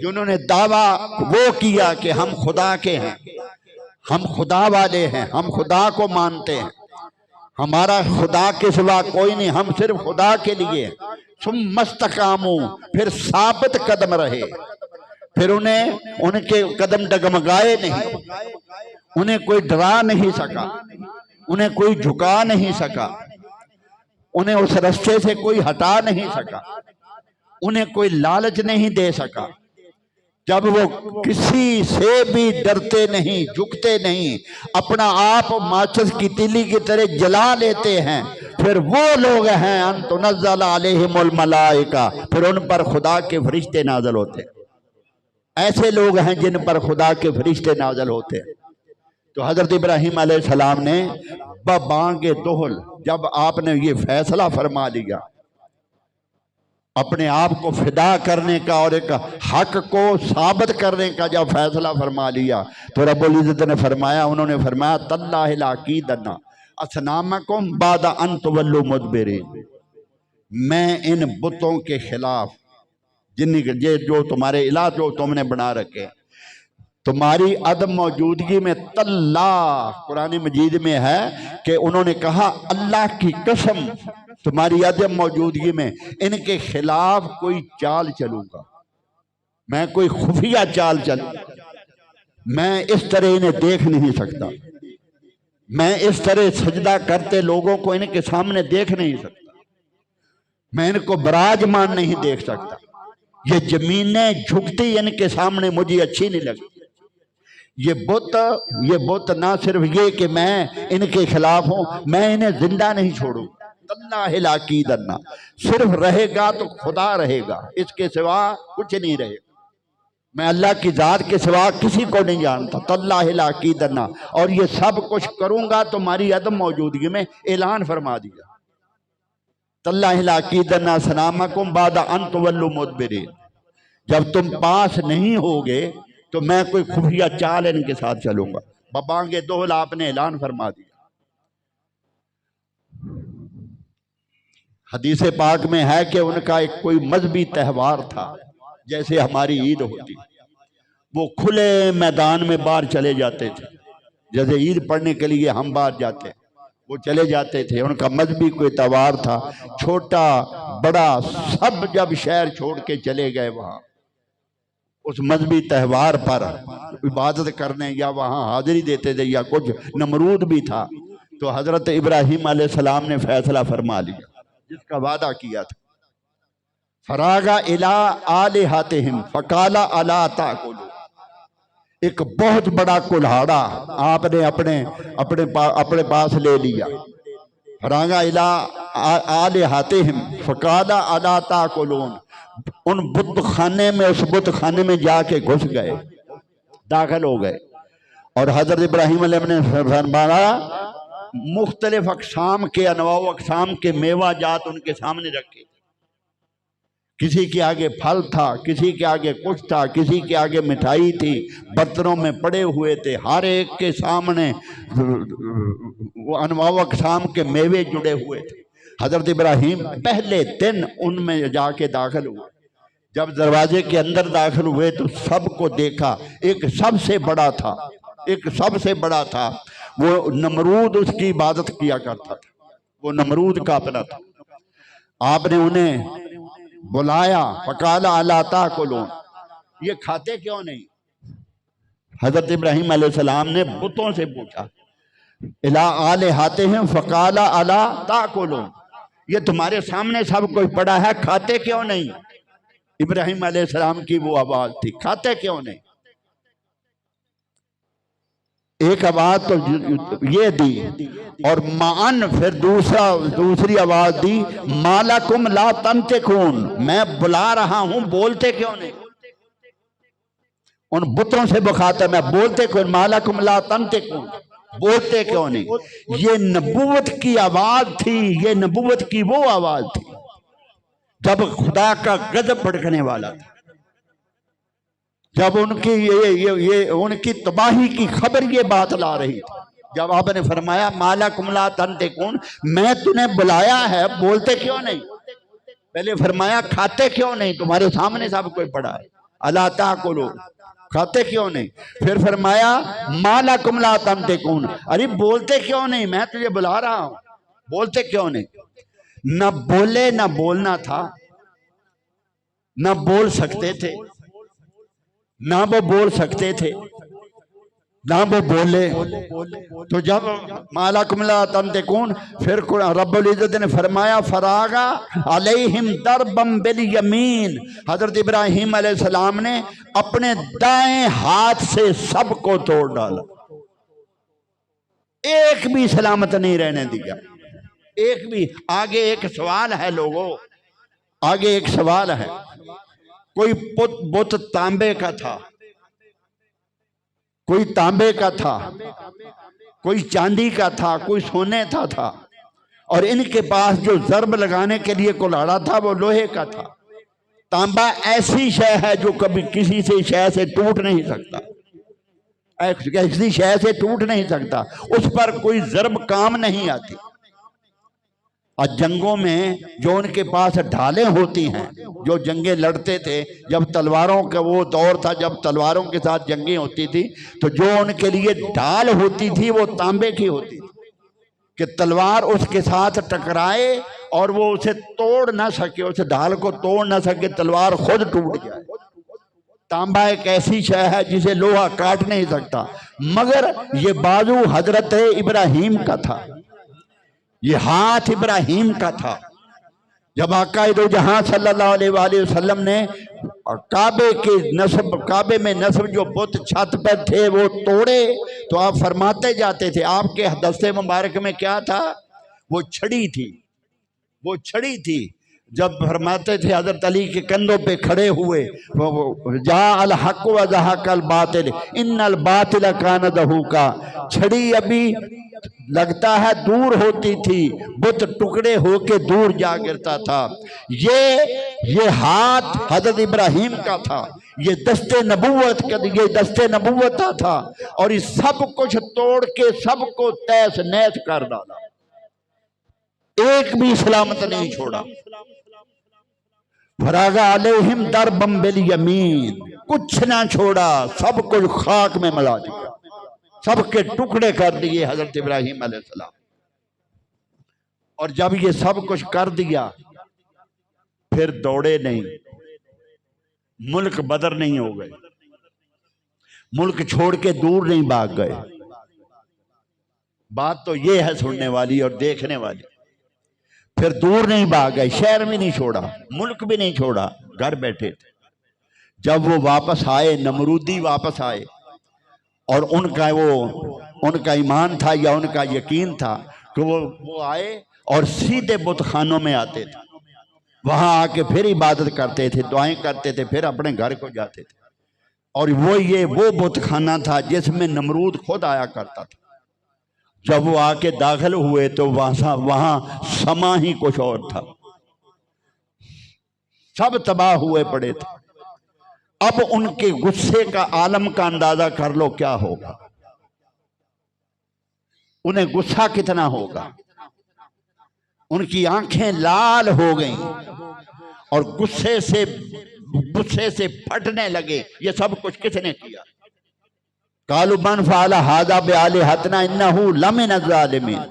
جنہوں نے دعویٰ وہ کیا کہ ہم خدا کے ہیں، ہم خدا والے ہیں، ہم خدا کو مانتے ہیں، ہمارا خدا کے سوا کوئی نہیں، ہم صرف خدا کے لیے۔ ثم استقاموا، پھر ثابت قدم رہے، پھر ان کے قدم ڈگمگائے نہیں، انہیں کوئی ڈرا نہیں سکا، انہیں کوئی جھکا نہیں سکا، انہیں اس رستے سے کوئی ہٹا نہیں سکا، انہیں کوئی لالچ نہیں دے سکا۔ جب وہ کسی سے بھی ڈرتے نہیں، جھکتے نہیں، اپنا آپ ماچس کی تیلی کی طرح جلا لیتے ہیں، پھر وہ لوگ ہیں ان تنزل علیہم الملائکہ، پھر ان پر خدا کے فرشتے نازل ہوتے ہیں۔ ایسے لوگ ہیں جن پر خدا کے فرشتے نازل ہوتے ہیں۔ تو حضرت ابراہیم علیہ السلام نے ببانگ دہل، جب آپ نے یہ فیصلہ فرما لیا اپنے آپ کو فدا کرنے کا اور ایک حق کو ثابت کرنے کا جب فیصلہ فرما لیا، تو رب العزت نے فرمایا، انہوں نے فرمایا تاللہ لاکیدن اصنامکم بعد ان تولوا مدبرین، میں ان بتوں کے خلاف جو تمہارے الہ جو تم نے بنا رکھے، تمہاری عدم موجودگی میں، تاللہ قرآن مجید میں ہے کہ انہوں نے کہا اللہ کی قسم تمہاری عدم موجودگی میں ان کے خلاف کوئی چال چلوں گا، میں کوئی خفیہ چال چلوں گا، میں اس طرح انہیں دیکھ نہیں سکتا، میں اس طرح سجدہ کرتے لوگوں کو ان کے سامنے دیکھ نہیں سکتا، میں ان کو براجمان نہیں دیکھ سکتا، یہ زمینیں جھکتی ان کے سامنے مجھے اچھی نہیں لگتی، یہ بت نہ صرف یہ کہ میں ان کے خلاف ہوں، میں انہیں زندہ نہیں چھوڑوں، اللہ لاکیدن، صرف رہے گا تو خدا رہے گا، اس کے سوا کچھ نہیں رہے گا، میں اللہ کی ذات کے سوا کسی کو نہیں جانتا، اللہ لاکیدن، اور یہ سب کچھ کروں گا تمہاری عدم موجودگی میں، اعلان فرما دیا، اللہ لاکیدن اصنامکم بعد ان تولوا مدبرین، جب تم پاس نہیں ہوگے تو میں کوئی خفیہ چال ان کے ساتھ چلوں گا۔ ببانگ دہل آپ نے اعلان فرما دیا۔ حدیث پاک میں ہے کہ ان کا ایک کوئی مذہبی تہوار تھا، جیسے ہماری عید ہوتی، وہ کھلے میدان میں باہر چلے جاتے تھے، جیسے عید پڑھنے کے لیے ہم باہر جاتے ہیں، وہ چلے جاتے تھے، ان کا مذہبی کوئی تہوار تھا، چھوٹا بڑا سب جب شہر چھوڑ کے چلے گئے وہاں اس مذہبی تہوار پر عبادت کرنے، یا وہاں حاضری دیتے تھے، یا کچھ نمرود بھی تھا، تو حضرت ابراہیم علیہ السلام نے فیصلہ فرما لیا جس کا وعدہ کیا تھا، فراغا الی آلہتہم فقال الا تاکلوا، ایک بہت بڑا کلہاڑا آپ نے اپنے پاس لے لیا، فراغا الی آلہتہم فقال الا تاکلون، ان بت خانے میں، اس بت خانے میں جا کے گھس گئے، داخل ہو گئے، اور حضرت ابراہیم علیہ نے فرمایا مختلف اقسام کے انواع و اقسام کے میوہ جات ان کے سامنے رکھے، کسی کے آگے پھل تھا، کسی کے آگے کچھ تھا، کسی کے آگے مٹھائی تھی، برتنوں میں پڑے ہوئے تھے، ہر ایک کے سامنے وہ انواع و اقسام کے میوے جڑے ہوئے تھے۔ حضرت ابراہیم پہلے دن ان میں جا کے داخل ہوئے، جب دروازے کے اندر داخل ہوئے تو سب کو دیکھا، ایک سب سے بڑا تھا، وہ نمرود اس کی عبادت کیا کرتا تھا، وہ نمرود کا اپنا تھا۔ آپ نے انہیں بلایا، فقال الا تاکلون، یہ کھاتے کیوں نہیں؟ حضرت ابراہیم علیہ السلام نے بتوں سے پوچھا، الا آلہتہم فقال الا تاکلون، یہ تمہارے سامنے سب کوئی پڑا ہے، کھاتے کیوں نہیں؟ ابراہیم علیہ السلام کی وہ آواز تھی، کھاتے کیوں نہیں؟ ایک آواز تو یہ دی، اور معن پھر دوسری آواز دی، مالکم لا تنطقون، میں بلا رہا ہوں بولتے کیوں نہیں؟ ان بتوں سے بخاطب ہے، بولتے کیوں؟ مالکم لا تنطقون، بولتے کیوں نہیں؟ یہ نبوت کی آواز تھی، یہ نبوت کی وہ آواز تھی جب خدا کا غضب بھڑکنے والا تھا، جب ان کی تباہی کی خبر یہ بات لا رہی تھی، جب آپ نے فرمایا مالکم لا تنطقون، میں تمہیں بلایا ہے بولتے کیوں نہیں؟ پہلے فرمایا کھاتے کیوں نہیں؟ تمہارے سامنے سب کوئی پڑا ہے، الا تاکلون، کھاتے کیوں نہیں؟ پھر فرمایا مالکم لا تنطقون، ارے بولتے کیوں نہیں؟ میں تجھے بلا رہا ہوں، بولتے کیوں نہیں؟ نہ بولے، نہ بولنا تھا، نہ بول سکتے تھے، نہ وہ بول سکتے تھے، نہ وہ بولے۔ تو جب مالکم لا تنطقون، پھر رب العزت نے فرمایا فراغا علیہم ضربا بالیمین، حضرت ابراہیم علیہ السلام نے اپنے دائیں ہاتھ سے سب کو توڑ ڈالا، ایک بھی سلامت نہیں رہنے دیا، ایک بھی۔ آگے ایک سوال ہے لوگوں، آگے ایک سوال ہے، کوئی بت تانبے کا تھا، کوئی تانبے کا تھا، کوئی چاندی کا تھا، کوئی سونے کا تھا، اور ان کے پاس جو ضرب لگانے کے لیے کلاڑا تھا وہ لوہے کا تھا۔ تانبا ایسی شے ہے جو کبھی کسی سے شے سے ٹوٹ نہیں سکتا، ایسی شے سے ٹوٹ نہیں سکتا، اس پر کوئی ضرب کام نہیں آتی۔ اور جنگوں میں جو ان کے پاس ڈھالیں ہوتی ہیں، جو جنگیں لڑتے تھے، جب تلواروں کا وہ دور تھا جب تلواروں کے ساتھ جنگیں ہوتی تھی، تو جو ان کے لیے ڈھال ہوتی تھی وہ تانبے کی ہوتی تھی، کہ تلوار اس کے ساتھ ٹکرائے اور وہ اسے توڑ نہ سکے، اسے ڈھال کو توڑ نہ سکے، تلوار خود ٹوٹ جائے۔ تانبا ایک ایسی شے ہے جسے لوہا کاٹ نہیں سکتا، مگر یہ بازو حضرت ابراہیم کا تھا، یہ ہاتھ ابراہیم کا تھا۔ جب آقا دو جہاں صلی اللہ علیہ وآلہ وسلم نے کعبے میں نصب جو بت چھت پر تھے وہ توڑے، تو آپ فرماتے جاتے تھے، آپ کے دستے مبارک میں کیا تھا؟ وہ چھڑی تھی، وہ چھڑی تھی۔ جب فرماتے تھے حضرت علی کے کندھوں پہ کھڑے ہوئے، جاء الحق وزہق الباطل ان الباطل کان زہوقا، چھڑی ابھی لگتا ہے دور ہوتی تھی، بت ٹکڑے ہو کے دور جا گرتا تھا۔ یہ ہاتھ حضرت ابراہیم کا تھا، یہ دستے نبوت تھا، اور یہ سب کچھ توڑ کے سب کو تیس نیس کر ڈالا، ایک بھی سلامت نہیں چھوڑا۔ فراغ علیہم ضربا بالیمین، کچھ نہ چھوڑا، سب کچھ خاک میں ملا دیا، سب کے ٹکڑے کر دیے حضرت ابراہیم علیہ السلام۔ اور جب یہ سب کچھ کر دیا پھر دوڑے نہیں، ملک بدر نہیں ہو گئے، ملک چھوڑ کے دور نہیں بھاگ گئے۔ بات تو یہ ہے سننے والی اور دیکھنے والی، پھر دور نہیں بھاگ گئے، شہر بھی نہیں چھوڑا، ملک بھی نہیں چھوڑا، گھر بیٹھے تھے۔ جب وہ واپس آئے، نمرودی واپس آئے، اور ان کا ایمان تھا یا ان کا یقین تھا کہ وہ آئے اور سیدھے بت خانوں میں آتے تھے، وہاں آ کے پھر عبادت کرتے تھے، دعائیں کرتے تھے، پھر اپنے گھر کو جاتے تھے۔ اور وہ بت خانہ تھا جس میں نمرود خود آیا کرتا تھا۔ جب وہ آ کے داخل ہوئے تو وہاں سما ہی کچھ اور تھا۔ سب تباہ ہوئے پڑے تھے۔ اب ان کے غصے کا عالم کا اندازہ کر لو کیا ہوگا، انہیں غصہ کتنا ہوگا۔ ان کی آنکھیں لال ہو گئیں اور غصے سے پھٹنے لگے۔ یہ سب کچھ کس نے کیا؟ قالوا من فعل هذا بآلهتنا انه لمن الظالمین۔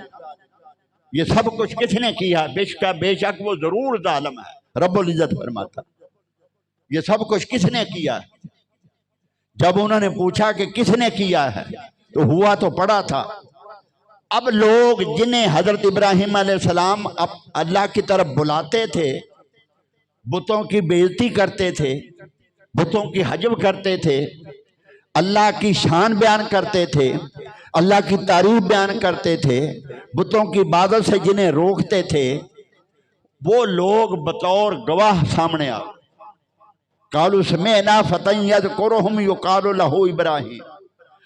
یہ سب کچھ کس نے کیا؟ بے شک وہ ضرور ظالم ہے۔ رب العزت فرماتا یہ سب کچھ کس نے کیا؟ جب انہوں نے پوچھا کہ کس نے کیا ہے تو ہوا تو پڑا تھا۔ اب لوگ جنہیں حضرت ابراہیم علیہ السلام اللہ کی طرف بلاتے تھے، بتوں کی بے عزتی کرتے تھے، بتوں کی حجب کرتے تھے، اللہ کی شان بیان کرتے تھے، اللہ کی تعریف بیان کرتے تھے، بتوں کی عبادت سے جنہیں روکتے تھے، وہ لوگ بطور گواہ سامنے آ قالوا سمعنا فتى يذكرهم يقال له ابراہیم۔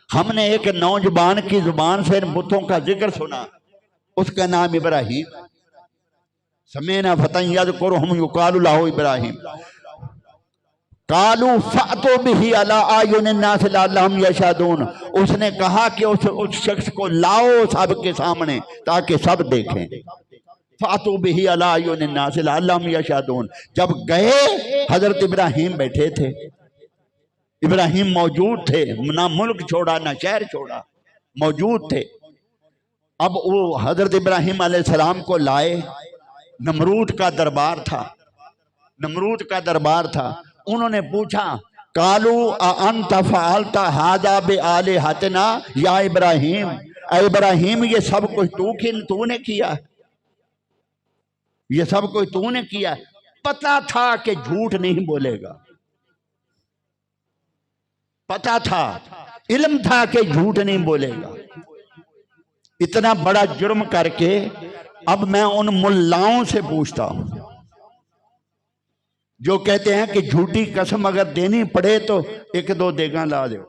ہم نے ایک نوجوان کی زبان سے بتوں کا ذکر سنا، اس کا نام ابراہیم۔ سمعنا فتى يذكرهم يقال له ابراہیم۔ قالوا فأتوا به على أعين الناس لعلهم يشهدون۔ اس نے کہا کہ اس شخص کو لاؤ سب کے سامنے تاکہ سب دیکھیں۔ فأتوا به على أعين الناس لعلهم يشهدون۔ جب گئے حضرت ابراہیم بیٹھے تھے، ابراہیم موجود تھے، نہ ملک چھوڑا نہ شہر چھوڑا، موجود تھے۔ اب وہ حضرت ابراہیم علیہ السلام کو لائے، نمرود کا دربار تھا، نمرود کا دربار تھا۔ انہوں نے پوچھا قالوا أأنت فعلت هذا بآلهتنا یا ابراہیم، اے ابراہیم یہ سب کچھ تو نے کیا، یہ سب کچھ تو نے کیا۔ پتا تھا کہ جھوٹ نہیں بولے گا، پتا تھا، علم تھا کہ جھوٹ نہیں بولے گا۔ اتنا بڑا جرم کر کے اب میں ان ملاؤں سے پوچھتا ہوں جو کہتے ہیں کہ جھوٹی قسم اگر دینی پڑے تو ایک دو دیگاں لا دو۔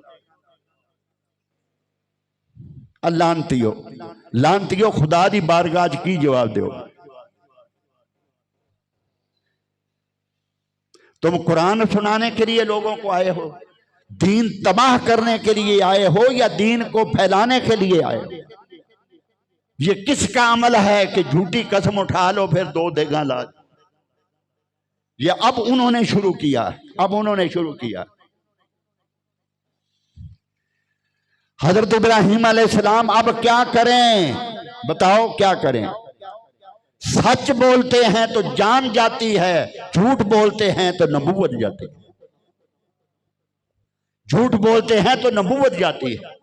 لانتیو خدا دی بارگاہ کی جواب دیو۔ تم قرآن سنانے کے لیے لوگوں کو آئے ہو، دین تباہ کرنے کے لیے آئے ہو یا دین کو پھیلانے کے لیے آئے ہو؟ یہ کس کا عمل ہے کہ جھوٹی قسم اٹھا لو پھر دو دیگاں لا دو؟ یہ اب انہوں نے شروع کیا، حضرت ابراہیم علیہ السلام اب کیا کریں؟ بتاؤ کیا کریں؟ سچ بولتے ہیں تو جان جاتی ہے، جھوٹ بولتے ہیں تو نبوت جاتی ہے، جھوٹ بولتے ہیں تو نبوت جاتی ہے۔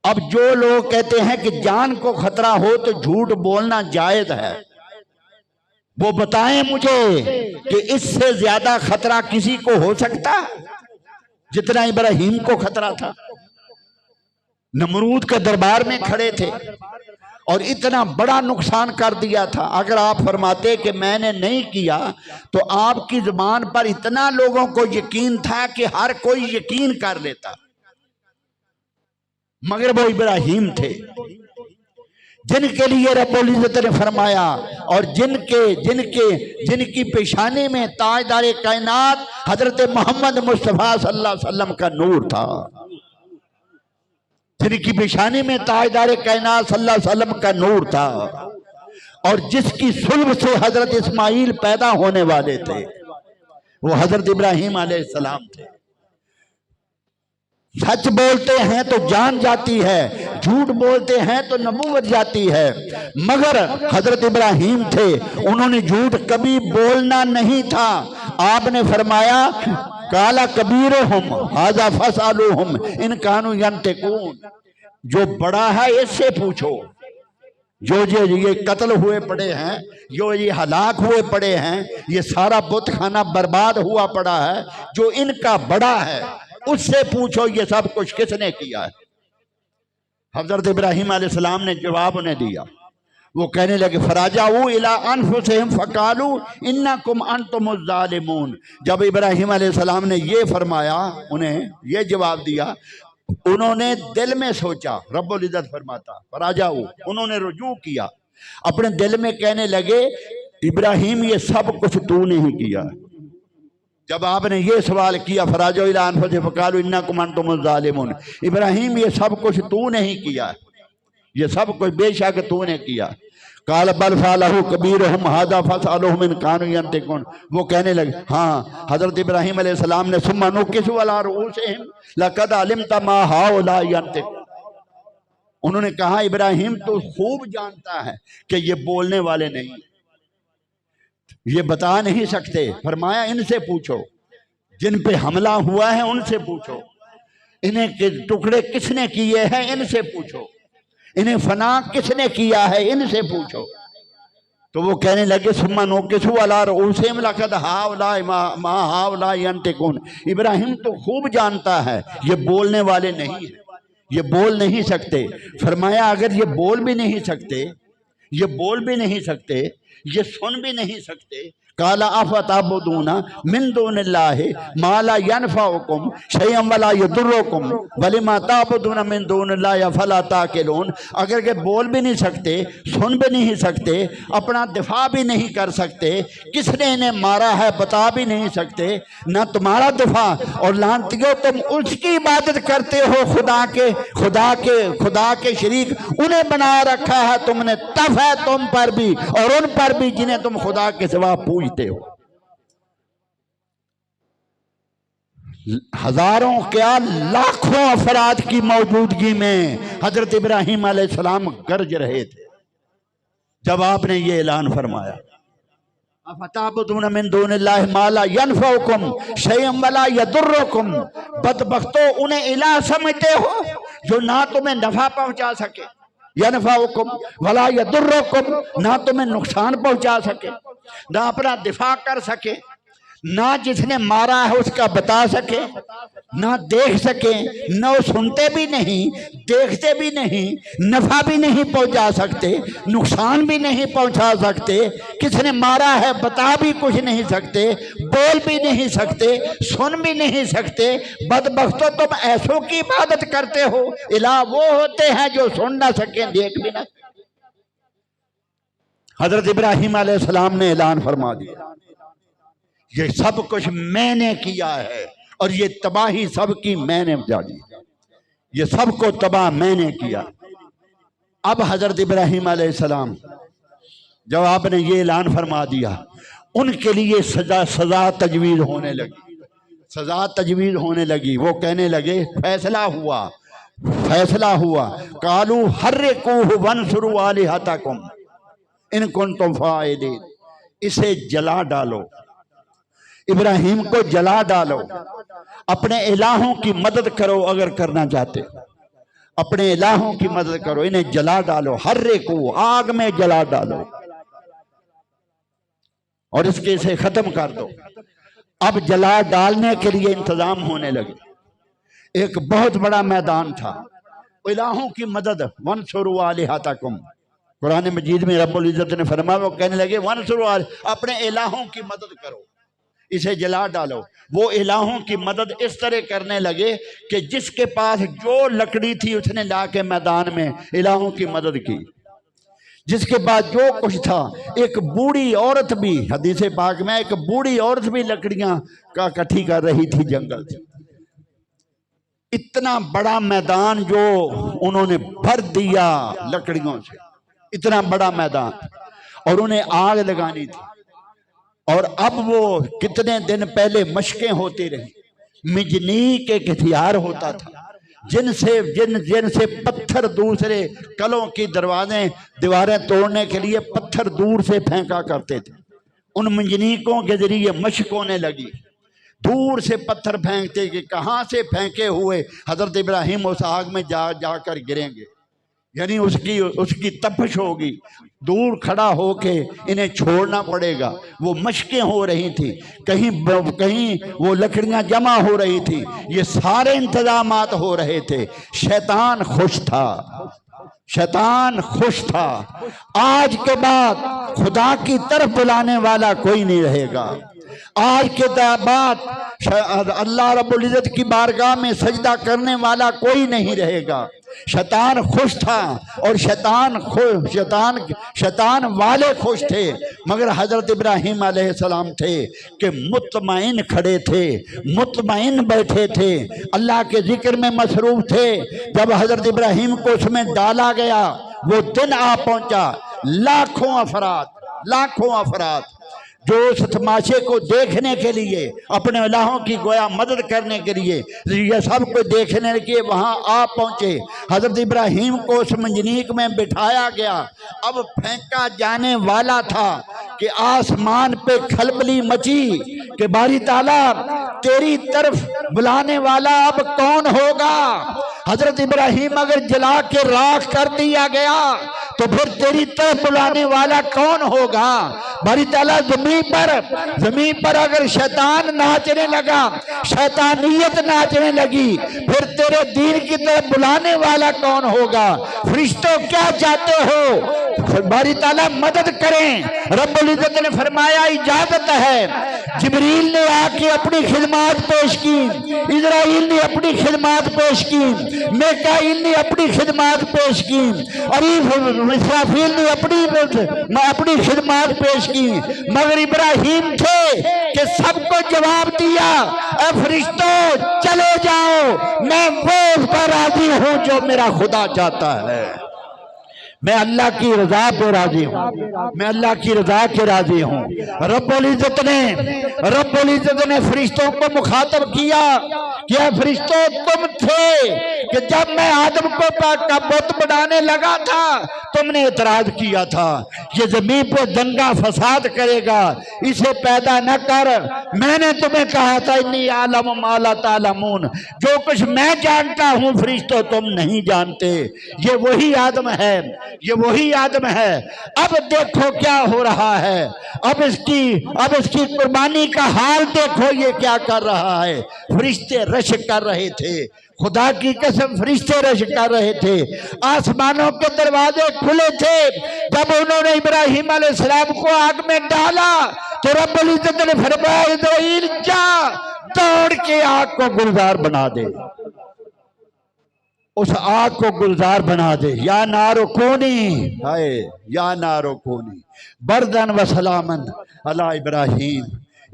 اب جو لوگ کہتے ہیں کہ جان کو خطرہ ہو تو جھوٹ بولنا جائز ہے، وہ بتائیں مجھے کہ اس سے زیادہ خطرہ کسی کو ہو سکتا جتنا ابراہیم کو خطرہ تھا؟ نمرود کے دربار میں کھڑے تھے اور اتنا بڑا نقصان کر دیا تھا۔ اگر آپ فرماتے کہ میں نے نہیں کیا تو آپ کی زبان پر اتنا لوگوں کو یقین تھا کہ ہر کوئی یقین کر لیتا، مگر وہ ابراہیم تھے جن کے لیے رب العزت نے فرمایا اور جن کی پیشانی میں تاجدار کائنات حضرت محمد مصطفیٰ صلی اللہ علیہ وسلم کا نور تھا، جن کی پیشانی میں تاجدار کائنات صلی اللہ علیہ وسلم کا نور تھا، اور جس کی صلب سے حضرت اسماعیل پیدا ہونے والے تھے وہ حضرت ابراہیم علیہ السلام تھے۔ سچ بولتے ہیں تو جان جاتی ہے، جھوٹ بولتے ہیں تو نبوت جاتی ہے، مگر حضرت ابراہیم تھے، انہوں نے جھوٹ کبھی بولنا نہیں تھا۔ آپ نے فرمایا قال کبیرہم ھذا فاسألوہم ان کانوا ینطقون، جو بڑا ہے اس سے پوچھو، جو یہ قتل ہوئے پڑے ہیں، جو یہ ہلاک ہوئے پڑے ہیں، یہ سارا بت خانہ برباد ہوا پڑا ہے، جو ان کا بڑا ہے اس سے پوچھو یہ سب کچھ کس نے کیا ہے۔ حضرت ابراہیم علیہ السلام نے جواب انہیں دیا، وہ کہنے لگے فراجعوا الی انفسہم فقالوا انکم انتم الظالمون۔ جب ابراہیم علیہ السلام نے یہ فرمایا، انہیں یہ جواب دیا، انہوں نے دل میں سوچا، رب العزت فرماتا فراجعوا، انہوں نے رجوع کیا، اپنے دل میں کہنے لگے ابراہیم یہ سب کچھ تو نے ہی کیا ہے، جب آپ نے یہ سوال کیا فراجو الی انفسہم فقالوا انکم انتم الظالمون، ابراہیم یہ سب کچھ تو نہیں کیا، یہ سب کچھ بے شک تو نے کیا۔ قال بل فعلہ کبیرہم ھذا فاسألوہم ان کانوا ینطقون، وہ کہنے لگے ہاں حضرت ابراہیم علیہ السلام نے ثم نکسوا علی رؤوسہم لقد علمت ما ھؤلاء ینطقون، انہوں نے کہا ابراہیم تو خوب جانتا ہے کہ یہ بولنے والے نہیں، یہ بتا نہیں سکتے۔ فرمایا ان سے پوچھو، جن پہ حملہ ہوا ہے ان سے پوچھو، انہیں ٹکڑے کس نے کیے ہیں ان سے پوچھو، انہیں فنا کس نے کیا ہے ان سے پوچھو۔ تو وہ کہنے لگے ثم نکسوا علی رؤوسہم لقد ھؤلاء ما ھؤلاء ینطقون، ابراہیم تو خوب جانتا ہے یہ بولنے والے نہیں ہیں، یہ بول نہیں سکتے۔ فرمایا اگر یہ بول بھی نہیں سکتے، یہ بول بھی نہیں سکتے، یہ سن بھی نہیں سکتے، قال افتعبدون من دون اللہ ما لا ينفعکم شیئا ولا یضرکم ولم تعبدون من دون اللہ فلا تعقلون، اگر کہ بول بھی نہیں سکتے، سن بھی نہیں سکتے، اپنا دفاع بھی نہیں کر سکتے، کس نے انہیں مارا ہے بتا بھی نہیں سکتے، نہ تمہارا دفاع، اور لعنتیو تم اس کی عبادت کرتے ہو خدا کے شریک انہیں بنا رکھا ہے تم نے، تف ہے تم پر بھی اور ان پر بھی جنہیں تم خدا کے سوا پوجتے ہو۔ ہزاروں کیا لاکھوں افراد کی موجودگی میں حضرت ابراہیم علیہ السلام گرج رہے تھے جب آپ نے یہ اعلان فرمایا افتعبدون من دون اللہ ما لا ینفعکم شیئا ولا یضرکم، بدبختو انہیں الہ سمجھتے ہو جو نہ تمہیں نفع پہنچا سکے، ینفعکم ولا یضرکم، نہ تمہیں نقصان پہنچا سکے، نہ اپنا دفاع کر سکے، نہ جس نے مارا ہے اس کا بتا سکے، نہ دیکھ سکے، نہ سنتے بھی نہیں، دیکھتے بھی نہیں، نفع بھی نہیں پہنچا سکتے، نقصان بھی نہیں پہنچا سکتے، کس نے مارا ہے بتا بھی کچھ نہیں سکتے، بول بھی نہیں سکتے، سن بھی نہیں سکتے، بدبختو تم ایسوں کی عبادت کرتے ہو، الہ وہ ہوتے ہیں جو سن نہ سکیں دیکھ بھی نہ سکیں۔ حضرت ابراہیم علیہ السلام نے اعلان فرما دیا یہ سب کچھ میں نے کیا ہے اور یہ تباہی سب کی میں نے جانی، یہ سب کو تباہ میں نے کیا۔ اب حضرت ابراہیم علیہ السلام جب آپ نے یہ اعلان فرما دیا ان کے لیے سزا تجویز ہونے لگی، سزا تجویز ہونے لگی۔ وہ کہنے لگے فیصلہ ہوا قالوا حرقوہ وانصروا آلہتکم ان کنتم فاعلین، اسے جلا ڈالو، ابراہیم کو جلا ڈالو، اپنے الہوں کی مدد کرو اگر کرنا چاہتے، اپنے الہوں کی مدد کرو، انہیں جلا ڈالو، حرقو آگ میں جلا ڈالو اور اس کے اسے ختم کر دو۔ اب جلا ڈالنے کے لیے انتظام ہونے لگے۔ ایک بہت بڑا میدان تھا، الہوں کی مدد، وانصروا آلہتکم، قرآن مجید میں رب العزت نے فرمایا، وہ کہنے لگے وانصروا، اپنے الہوں کی مدد کرو، اسے جلا ڈالو۔ وہ الہوں کی مدد اس طرح کرنے لگے کہ جس کے پاس جو لکڑی تھی اس نے لا کے میدان میں الہوں کی مدد کی، جس کے پاس جو کچھ تھا، ایک بوڑھی عورت بھی، حدیث پاک میں ایک بوڑھی عورت بھی لکڑیاں کا اکٹھی کر رہی تھی جنگل سے۔ اتنا بڑا میدان جو انہوں نے بھر دیا لکڑیوں سے، اتنا بڑا میدان، اور انہیں آگ لگانی تھی۔ اور اب وہ کتنے دن پہلے مشقیں ہوتی رہی، مجنیق ایک ہتھیار ہوتا تھا جن سے پتھر دوسرے کلوں کی دیواریں توڑنے کے لیے پتھر دور سے پھینکا کرتے تھے۔ ان منجنیقوں کے ذریعے مشق ہونے لگی، دور سے پتھر پھینکتے کہ کہاں سے پھینکے ہوئے حضرت ابراہیم اس آگ میں جا کر گریں گے، یعنی اس کی تپش ہوگی، دور کھڑا ہو کے انہیں چھوڑنا پڑے گا۔ وہ مشقیں ہو رہی تھی، کہیں وہ لکڑیاں جمع ہو رہی تھی، یہ سارے انتظامات ہو رہے تھے۔ شیطان خوش تھا، آج کے بعد خدا کی طرف بلانے والا کوئی نہیں رہے گا، آج کے بعد اللہ رب العزت کی بارگاہ میں سجدہ کرنے والا کوئی نہیں رہے گا، شیطان خوش تھا اور شیطان والے خوش تھے، مگر حضرت ابراہیم علیہ السلام تھے کہ مطمئن کھڑے تھے، مطمئن بیٹھے تھے، اللہ کے ذکر میں مصروف تھے۔ جب حضرت ابراہیم کو اس میں ڈالا گیا، وہ دن آ پہنچا، لاکھوں افراد جو اس تماشے کو دیکھنے کے لیے، اپنے الہوں کی گویا مدد کرنے کے لیے، یہ سب کو دیکھنے کے لیے وہاں آ پہنچے۔ حضرت ابراہیم کو اس منجنیق میں بٹھایا گیا، اب پھینکا جانے والا تھا کہ آسمان پہ کھلبلی مچی کہ باری تعالیٰ تیری طرف بلانے والا اب کون ہوگا؟ حضرت ابراہیم اگر جلا کے راکھ کر دیا گیا تو پھر تیری طرف بلانے والا کون ہوگا؟ باری تعالیٰ زمین پر اگر شیطان ناچنے لگا، شیطانیت ناچنے لگی، پھر تیرے دین کی طرف بلانے والا کون ہوگا؟ فرشتوں کیا چاہتے ہو؟ باری تعالیٰ مدد کریں۔ رب العزت نے فرمایا اجازت ہے۔ جبریل نے آ کے اپنی خدمات پیش کی، اسرائیل نے اپنی خدمات پیش کی، میکائیل نے اپنی خدمات پیش کی، اور اسرافیل نے اپنی خدمات پیش کی، مگر ابراہیم تھے کہ سب کو جواب دیا، اے فرشتوں چلے جاؤ، میں وہ اس پر راضی ہوں جو میرا خدا چاہتا ہے۔ میں اللہ کی رضا پہ راضی ہوں، میں اللہ کی رضا کے راضی ہوں۔ رب العزت نے فرشتوں کو مخاطب کیا کہ اے فرشتوں تم تھے کہ جب میں آدم کو کا بت بنانے لگا تھا تم نے اعتراض کیا تھا، یہ زمین پہ دنگا فساد کرے گا، اسے پیدا نہ کر۔ میں نے تمہیں کہا تھا انی اعلم ما لا تعلمون، جو کچھ میں جانتا ہوں فرشتوں تم نہیں جانتے۔ یہ وہی آدم ہے، یہ وہی آدم ہے۔ اب دیکھو کیا ہو رہا ہے، اب اس کی قربانی کا حال دیکھو، یہ کیا کر رہا ہے۔ فرشتے رشک کر رہے تھے، خدا کی قسم فرشتے رشک کر رہے تھے، آسمانوں کے دروازے کھلے تھے۔ جب انہوں نے ابراہیم علیہ السلام کو آگ میں ڈالا تو رب العزت نے فرمایا اسرائیل جا دوڑ کے آگ کو گلزار بنا دے، اس آگ کو گلزار بنا دے۔ یا نارو کونی، یا نارو کونی بردن و سلامن علی ابراہیم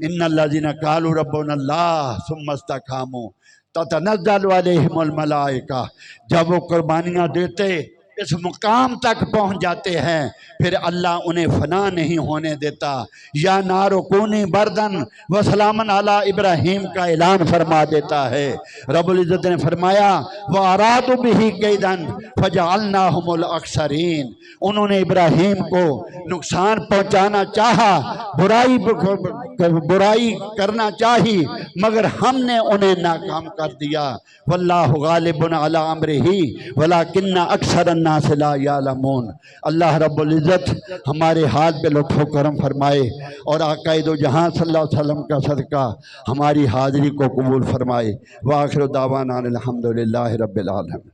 ان الذین قالوا ربنا اللہ ثم استقاموا تتنزل علیہم الملائکہ۔ جب وہ قربانیاں دیتے اس مقام تک پہنچ جاتے ہیں، پھر اللہ انہیں فنا نہیں ہونے دیتا۔ یا نارو کونی بردن و سلامن علی ابراہیم کا اعلان فرما دیتا ہے۔ رب العزت نے فرمایا وَأَرَادُوا بِهِ كَيْدًا فَجَعَلْنَاهُمُ الْأَخْسَرِينَ، انہوں نے ابراہیم کو نقصان پہنچانا چاہا، برائی کرنا چاہی، مگر ہم نے انہیں ناکام کر دیا۔ واللہ غالب علی امرہ ولکن اکثر الناس لا یعلمون۔ اللہ رب العزت ہمارے حال پہ لطف و کرم فرمائے اور آقا دو جہاں صلی اللہ علیہ وسلم کا صدقہ ہماری حاضری کو قبول فرمائے۔ وآخر دعوانا الحمدللہ رب العالمین۔